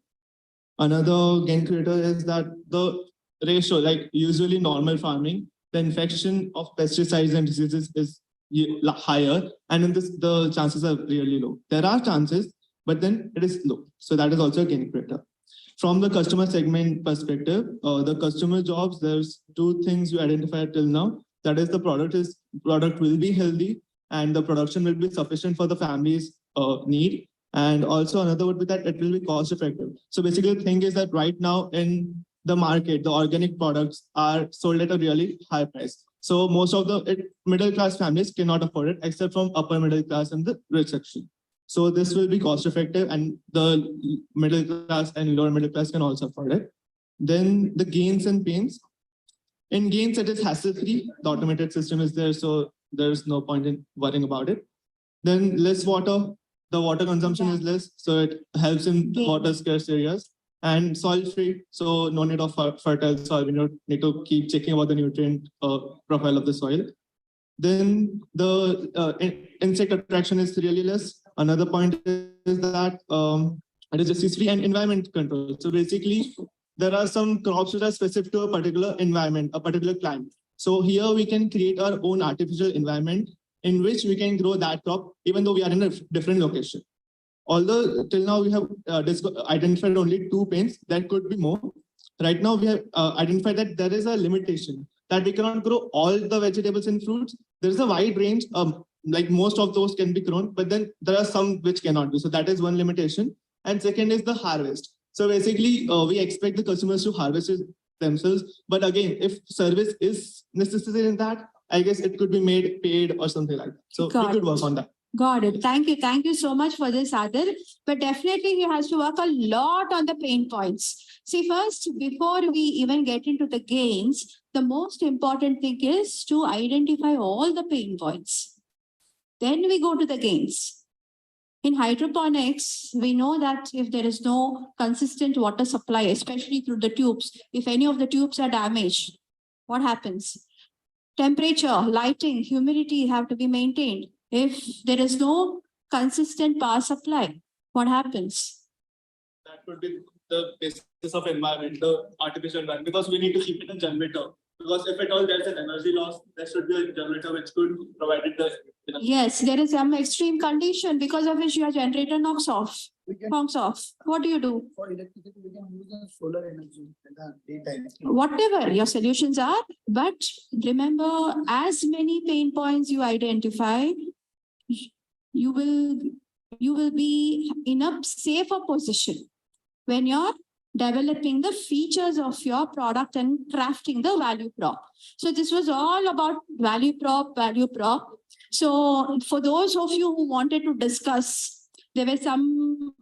Another gain creator is that the ratio, like usually normal farming, the infection of pesticides and diseases is higher, and in this the chances are really low. There are chances, but then it is low. So that is also a gain creator. From the customer segment perspective, the customer jobs, there's two things you identified till now. That is, the product will be healthy and the production will be sufficient for the family's need. And also another would be that it will be cost effective. So basically the thing is that right now in the market, the organic products are sold at a really high price. So most of the middle class families cannot afford it, except from upper middle class and the rich section. So this will be cost effective, and the middle class and lower middle class can also afford it. Then the gains and pains. In gains, it is hassle-free. The automated system is there, so there's no point in worrying about it. Then less water. The water consumption is less, so it helps in water scarce areas. And soil-free, so no need of fertile soil. We don't need to keep checking about the nutrient profile of the soil. Then the insect attraction is really less. Another point is that it is disease-free and environment control. So basically, there are some crops which are specific to a particular environment, a particular climate. So here we can create our own artificial environment in which we can grow that crop, even though we are in a different location. Although till now we have identified only 2 pains, there could be more. Right now we have identified that there is a limitation, that we cannot grow all the vegetables and fruits. There is a wide range, like most of those can be grown, but then there are some which cannot be. So that is one limitation. And second is the harvest. So basically we expect the customers to harvest it themselves. But again, if service is necessary in that, I guess it could be made paid or something like that. So we could work on that.
Got it. Thank you. Thank you so much for this, Adil. But definitely he has to work a lot on the pain points. See, first, before we even get into the gains, The most important thing is to identify all the pain points. Then we go to the gains. In hydroponics, we know that if there is no consistent water supply, especially through the tubes, if any of the tubes are damaged, what happens? Temperature, lighting, humidity have to be maintained. If there is no consistent power supply, what happens?
That would be the basis of environment, the artificial environment, because we need to keep it a generator. Because if at all there's an energy loss, there should be a generator which could provide it the.
Yes, there is some extreme condition because of which your generator knocks off. What do you do?
For electricity, we can use the solar energy in the daytime.
Whatever your solutions are, but remember, as many pain points you identify, you will be in a safer position when you're developing the features of your product and crafting the value prop. So this was all about value prop. So for those of you who wanted to discuss, there were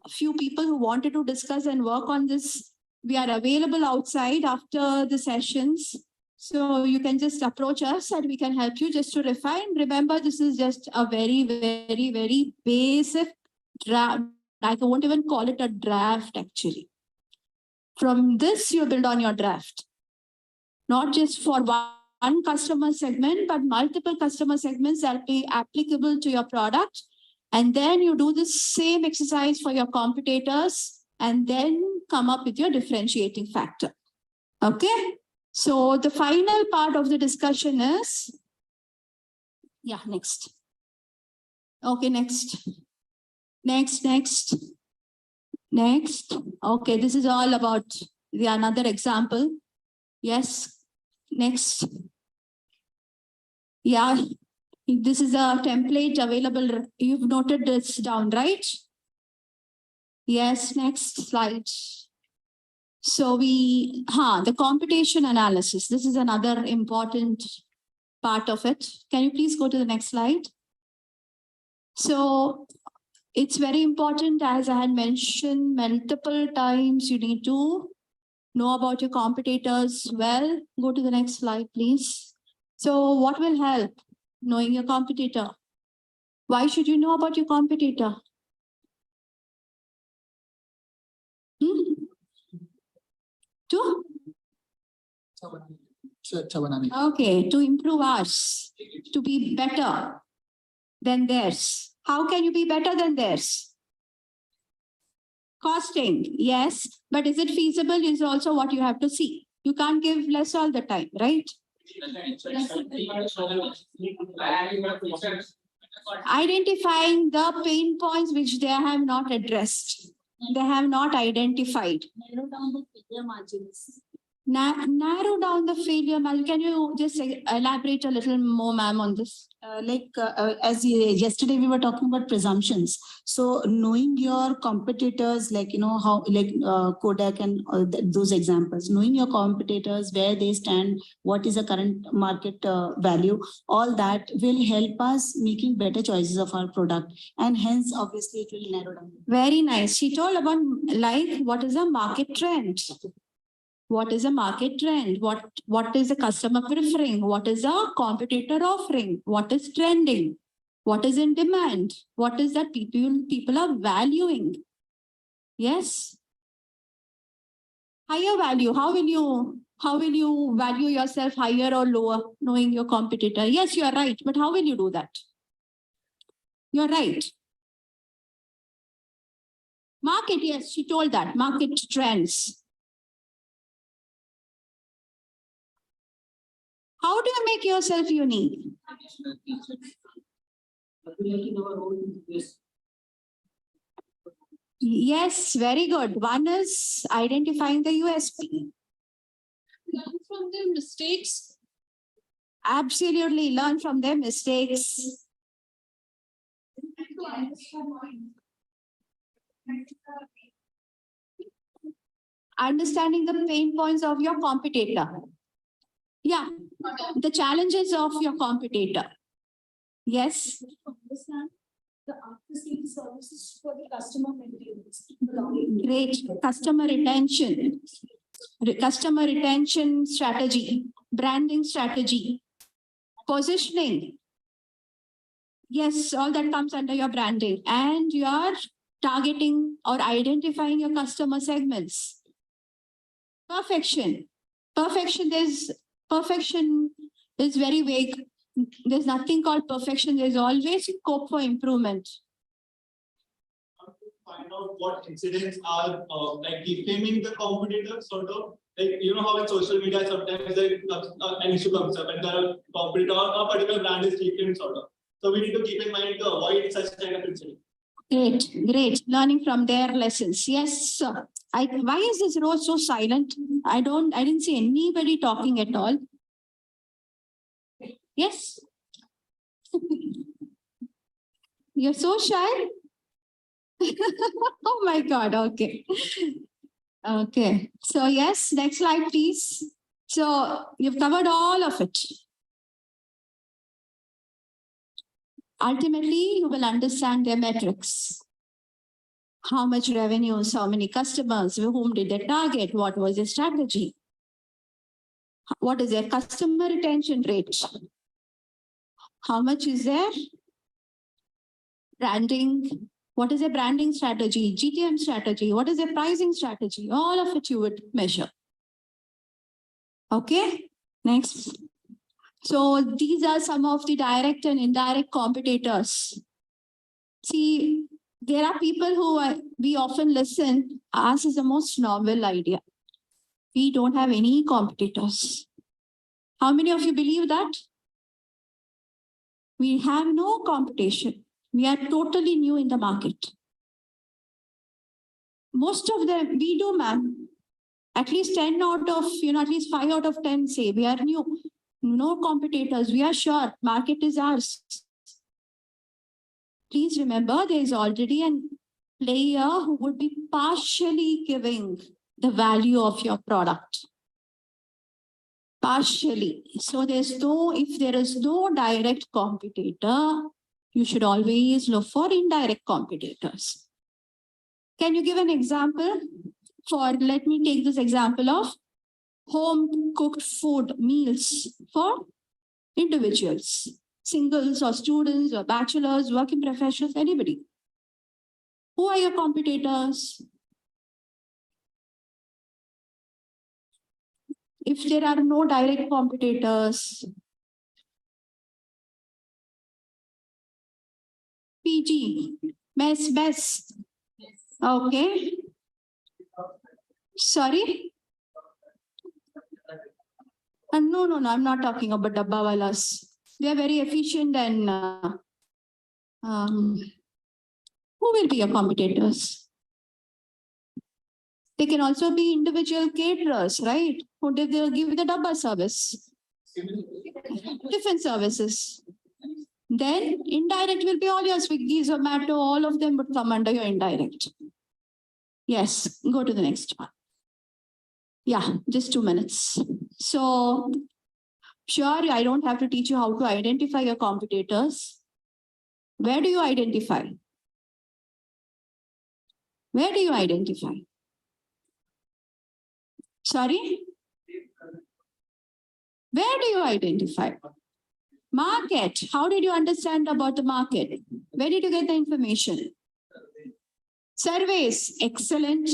few people who wanted to discuss and work on this. We are available outside after the sessions. So you can just approach us and we can help you just to refine. Remember, this is just a very, very, very basic draft. I won't even call it a draft actually. From this, you build on your draft. Not just for one customer segment, but multiple customer segments that be applicable to your product. And then you do the same exercise for your competitors and then come up with your differentiating factor. Okay. So the final part of the discussion is, yeah, next. Okay, next. Okay, this is all about another example. Yes, next. Yeah, this is a template available. You've noted this down, right? Yes, next slide. So the computation analysis. This is another important part of it. Can you please go to the next slide? So it's very important, as I had mentioned multiple times, you need to know about your competitors well. Go to the next slide, please. So what will help? Knowing your competitor. Why should you know about your competitor? Okay, to improve ours, to be better than theirs. How can you be better than theirs? Costing, yes, but is it feasible is also what you have to see. You can't give less all the time, right? Identifying the pain points which they have not addressed. They have not identified.
Narrow down the failure margins.
Narrow down the failure margin. Can you just elaborate a little more, ma'am, on this?
Yesterday we were talking about presumptions. So knowing your competitors, how Kodak and those examples, knowing your competitors, where they stand, what is the current market value, all that will help us making better choices of our product, and hence obviously it will narrow down.
Very nice. She told about what is a market trend. What is a market trend? What is the customer preferring? What is a competitor offering? What is trending? What is in demand? What is that people are valuing? Yes. Higher value. How will you value yourself higher or lower, knowing your competitor? Yes, you are right. But how will you do that? You're right. Market, yes, she told that. Market trends. How do you make yourself unique? Yes, very good. One is identifying the USP. Learn from their mistakes. Absolutely, learn from their mistakes. Understanding the pain points of your competitor. Yeah, the challenges of your competitor. Yes.
Understand the after-sales services for the customer maintenance.
Great. Customer retention strategy. branding strategy, positioning. Yes, all that comes under your branding, and you are targeting or identifying your customer segments. Perfection. Perfection is very vague. There's nothing called perfection. There's always scope for improvement.
Find out what incidents are like defaming the competitor, sort of. Like, you know how in social media sometimes an issue comes up and the competitor or a particular brand is defamed, sort of. So we need to keep in mind to avoid such kind of incident.
Great. Learning from their lessons. Yes, sir. Why is this row so silent? I didn't see anybody talking at all. Yes. You're so shy. Oh my God. Okay. Okay. So yes, next slide, please. So you've covered all of it. Ultimately, you will understand their metrics. How much revenues, how many customers, whom did they target, what was their strategy? What is their customer retention rate? How much is their branding? What is their branding strategy, GTM strategy? What is their pricing strategy? All of it you would measure. Okay, next. So these are some of the direct and indirect competitors. See, there are people who we often listen, ours is the most novel idea. We don't have any competitors. How many of you believe that? We have no competition. We are totally new in the market. Most of them, we do, ma'am. At least 10 out of, at least 5 out of 10 say we are new. No competitors. We are sure market is ours. Please remember there is already a player who would be partially giving the value of your product. Partially. So if there is no direct competitor, you should always look for indirect competitors. Can you give an example? Let me take this example of home cooked food meals for individuals, singles or students or bachelors, working professionals, anybody. Who are your competitors? If there are no direct competitors, PG, best. Okay. Sorry? No, I'm not talking about dabbawalas. They are very efficient and who will be your competitors? They can also be individual caterers, right? Who did they give the dabba service? Different services. Then indirect will be all your Swiggy, Zomato, all of them would come under your indirect. Yes, go to the next one. Yeah, just 2 minutes. So, sure, I don't have to teach you how to identify your competitors. Where do you identify? Where do you identify? Sorry? Where do you identify? Market. How did you understand about the market? Where did you get the information? Surveys. Excellent.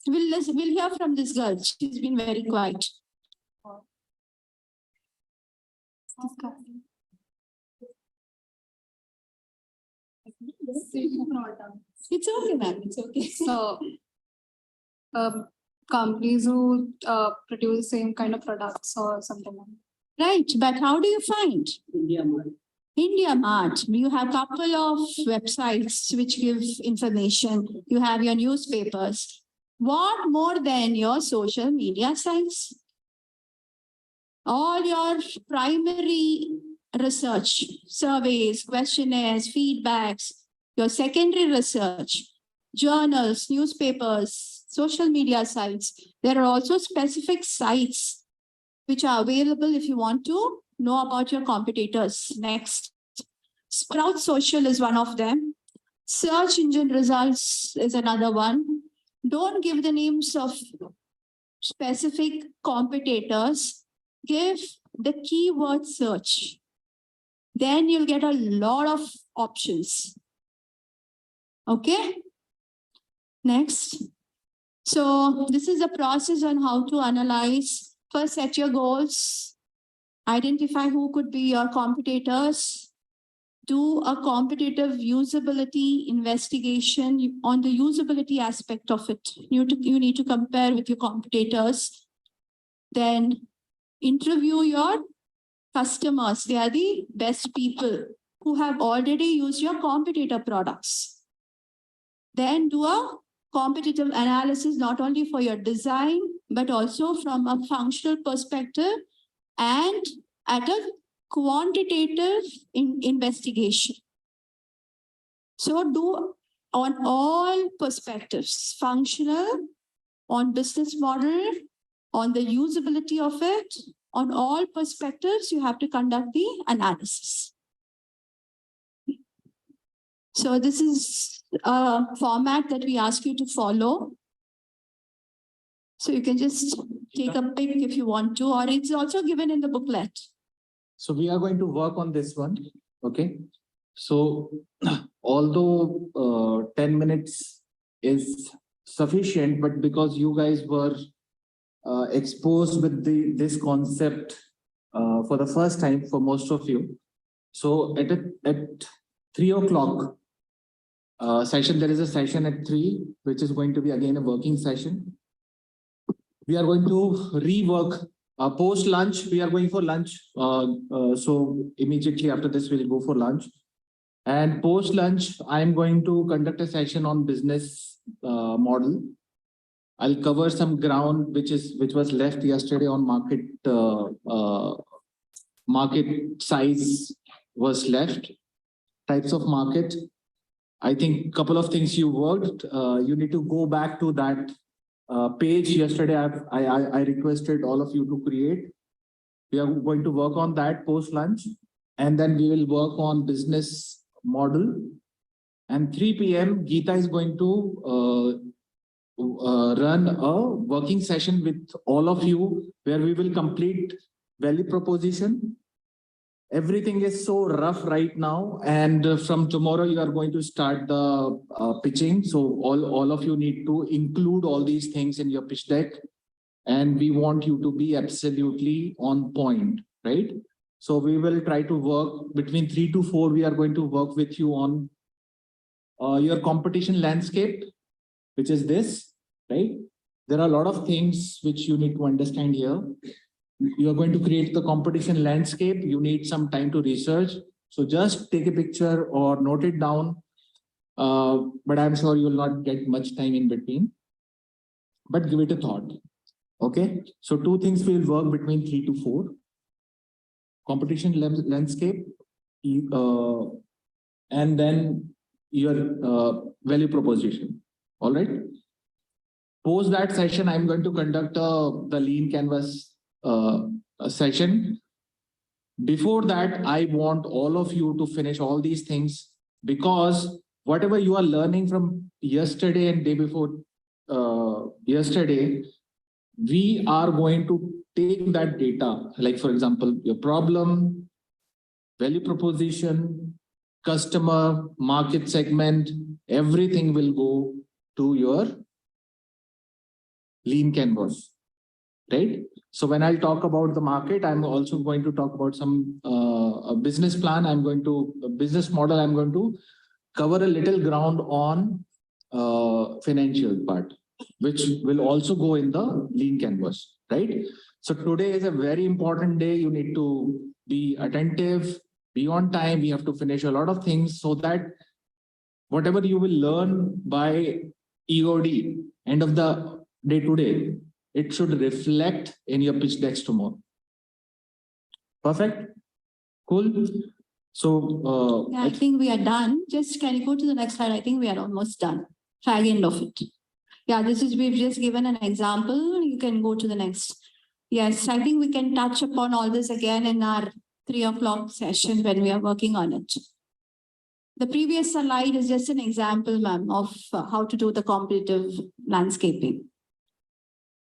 We'll hear from this girl. She's been very quiet. It's okay, ma'am. It's okay.
So, companies who produce the same kind of products or something like that.
Right, but how do you find? India Mart. You have a couple of websites which give information. You have your newspapers. What more than your social media sites? All your primary research, surveys, questionnaires, feedbacks, your secondary research, journals, newspapers, social media sites. There are also specific sites which are available if you want to know about your competitors. Next, Sprout Social is one of them. Search engine results is another one. Don't give the names of specific competitors, give the keyword search. Then you'll get a lot of options. Okay. Next. So this is a process on how to analyze. First, set your goals. Identify who could be your competitors. Do a competitive usability investigation on the usability aspect of it. You need to compare with your competitors. Then interview your customers. They are the best people who have already used your competitor products. Then do a competitive analysis, not only for your design, but also from a functional perspective and at a quantitative investigation. So do on all perspectives, functional, on business model, on the usability of it, on all perspectives, you have to conduct the analysis. So this is a format that we ask you to follow. So you can just take a pic if you want to, or it's also given in the booklet.
So we are going to work on this one. Okay. So although 10 minutes is sufficient, but because you guys were exposed with this concept for the first time for most of you. So at 3 o'clock session, there is a session at 3, which is going to be again a working session. We are going to rework post lunch. We are going for lunch. So immediately after this, we'll go for lunch. And post lunch, I'm going to conduct a session on business model. I'll cover some ground which was left yesterday on market size was left, types of market. I think a couple of things you worked. You need to go back to that page yesterday. I requested all of you to create. We are going to work on that post lunch, and then we will work on business model. And 3 p.m. Geeta is going to run a working session with all of you where we will complete value proposition. Everything is so rough right now, and from tomorrow you are going to start the pitching. So all of you need to include all these things in your pitch deck, and we want you to be absolutely on point, right? So we will try to work between 3 to 4. We are going to work with you on your competition landscape, which is this, right? There are a lot of things which you need to understand here. You are going to create the competition landscape. You need some time to research. So just take a picture or note it down. But I'm sure you will not get much time in between. But give it a thought. Okay. So 2 things will work between 3 to 4. Competition landscape, and then your value proposition. All right. Post that session, I'm going to conduct the lean canvas session. Before that, I want all of you to finish all these things, because whatever you are learning from yesterday and day before yesterday, we are going to take that data, like for example, your problem, value proposition, customer, market segment, everything will go to your lean canvas, right? So when I'll talk about the market, I'm also going to talk about some a business plan. A business model. I'm going to cover a little ground on financial part, which will also go in the lean canvas, right? So today is a very important day. You need to be attentive, be on time. We have to finish a lot of things so that whatever you will learn by EOD, end of the day today, it should reflect in your pitch decks tomorrow. Perfect? Cool. So
I think we are done. Just can you go to the next slide? I think we are almost done. Fag end of it. Yeah, we've just given an example. You can go to the next. Yes, I think we can touch upon all this again in our 3 o'clock session when we are working on it. The previous slide is just an example, ma'am, of how to do the competitive landscaping.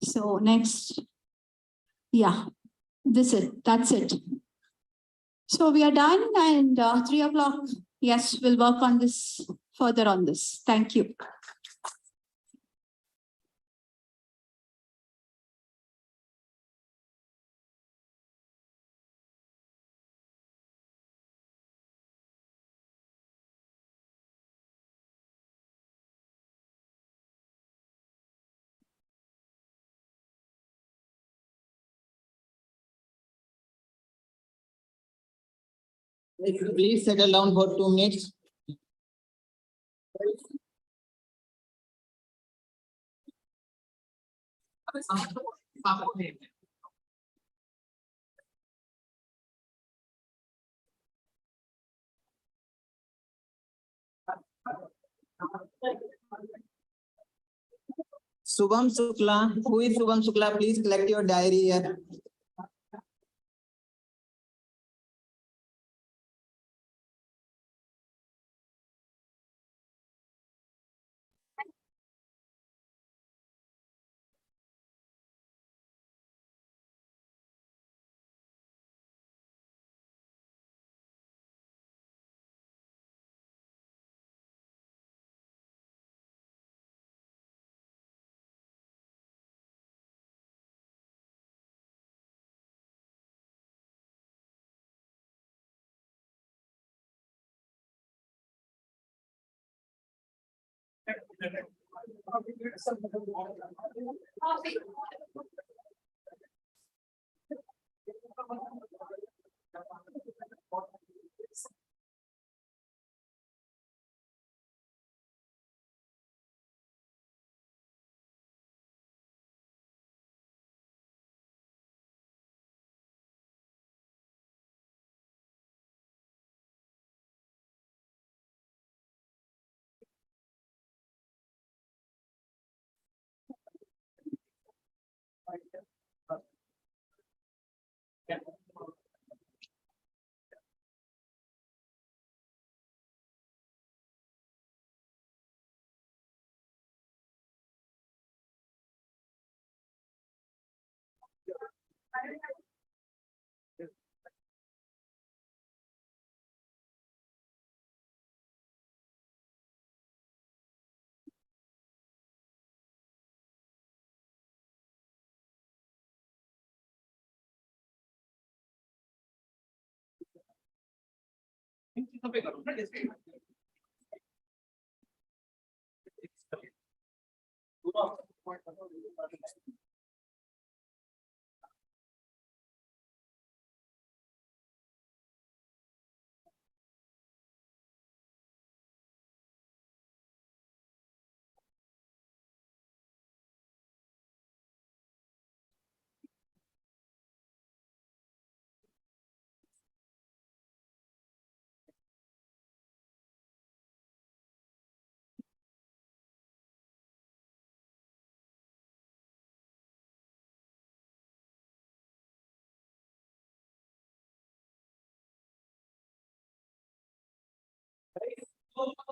So next, yeah, that's it. So we are done, and 3 o'clock. Yes, we'll work on this further on this. Thank you.
Please settle down for 2 minutes. Subham Sukla, who is Subham Sukla? Please collect your diary here.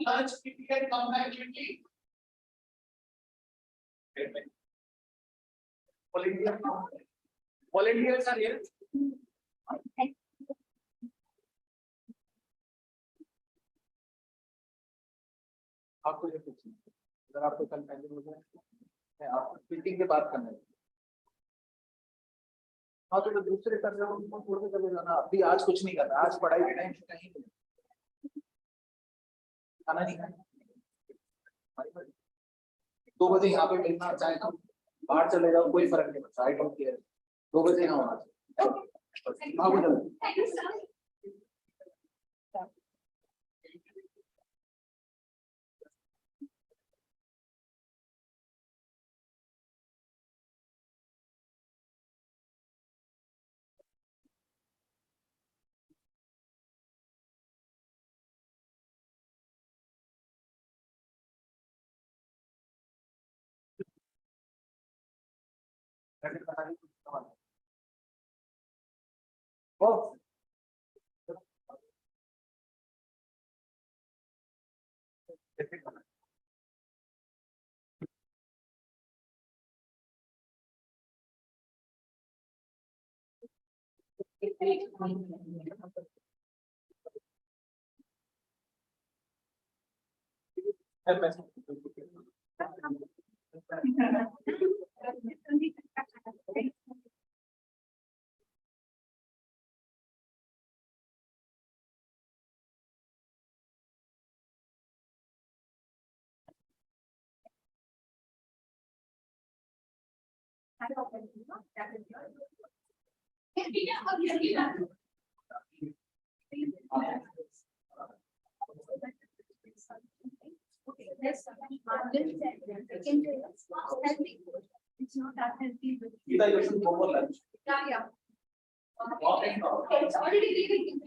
Lunch, if you can come back quickly. Volunteers are here. आपको ये कुछ अगर आपको कल पहले हो जाए आप मीटिंग के बाद करना है हाँ तो दूसरे कर रहे हो उनको छोड़ के चले जाना अभी आज कुछ नहीं करना आज पढ़ाई के टाइम कहीं नहीं खाना नहीं खाना 2 बजे यहाँ पे मिलना चाहे तो बाहर चले जाओ कोई फर्क नहीं पड़ता आई डोंट केयर 2 बजे यहाँ होना चाहिए Oh. It's not that healthy. Either you should go for lunch. Yeah. Okay, it's already leaving.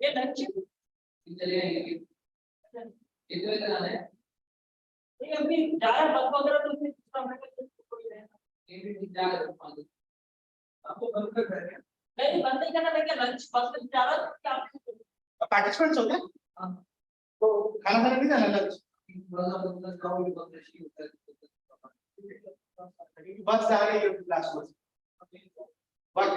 ये लंच चले इधर जाना है ये अभी जा रहा है बस वगैरह तो फिर कोई नहीं ये भी जा रहा है आपको बंद कर रहे हैं नहीं बंद नहीं करना है क्या लंच बस में जा रहा है क्या पार्टिसिपेंट्स हो गए हां तो खाना खाने नहीं जाना लंच थोड़ा सा बंद क्राउड बहुत रशी होता है बस जा रही है क्लास में बाय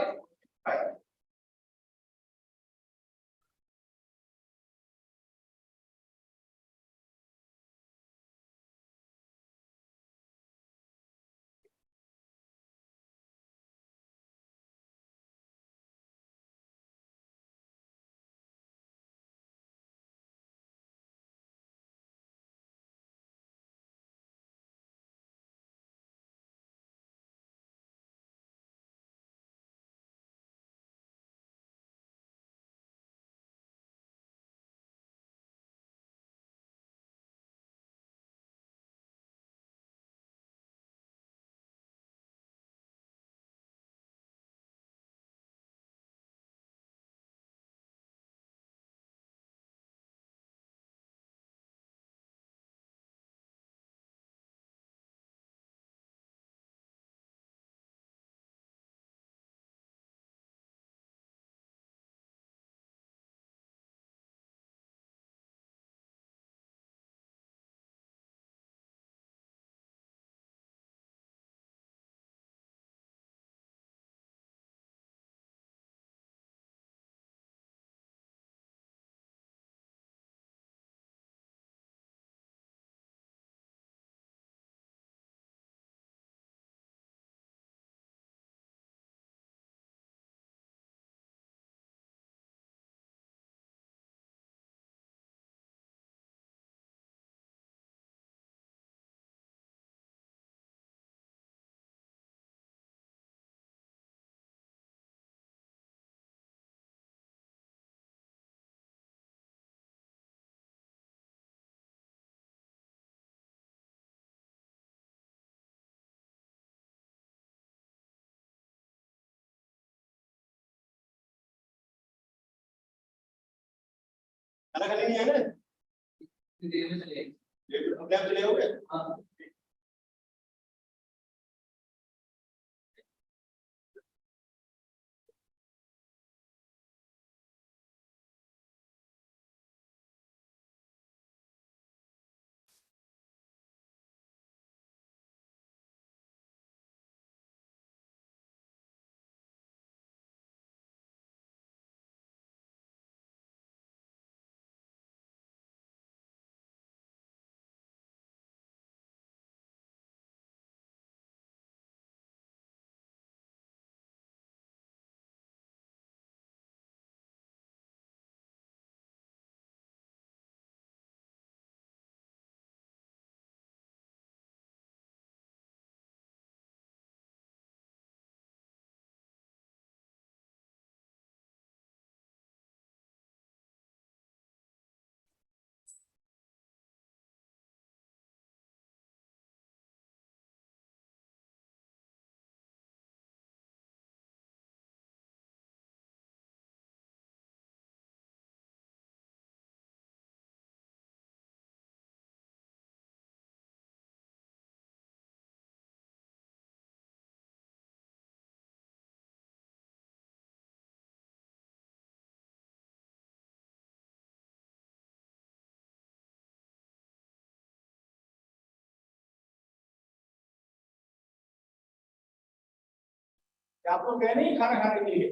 आप लोग गए नहीं खाना खाने के लिए?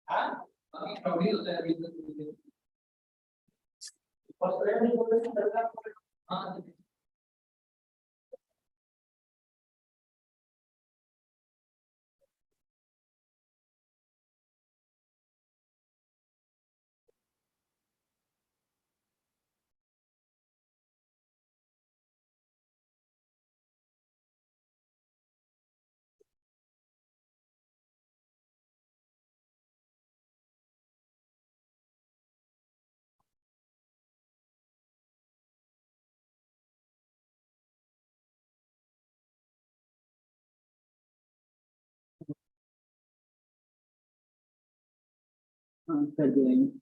हाँ? हाँ।
Again.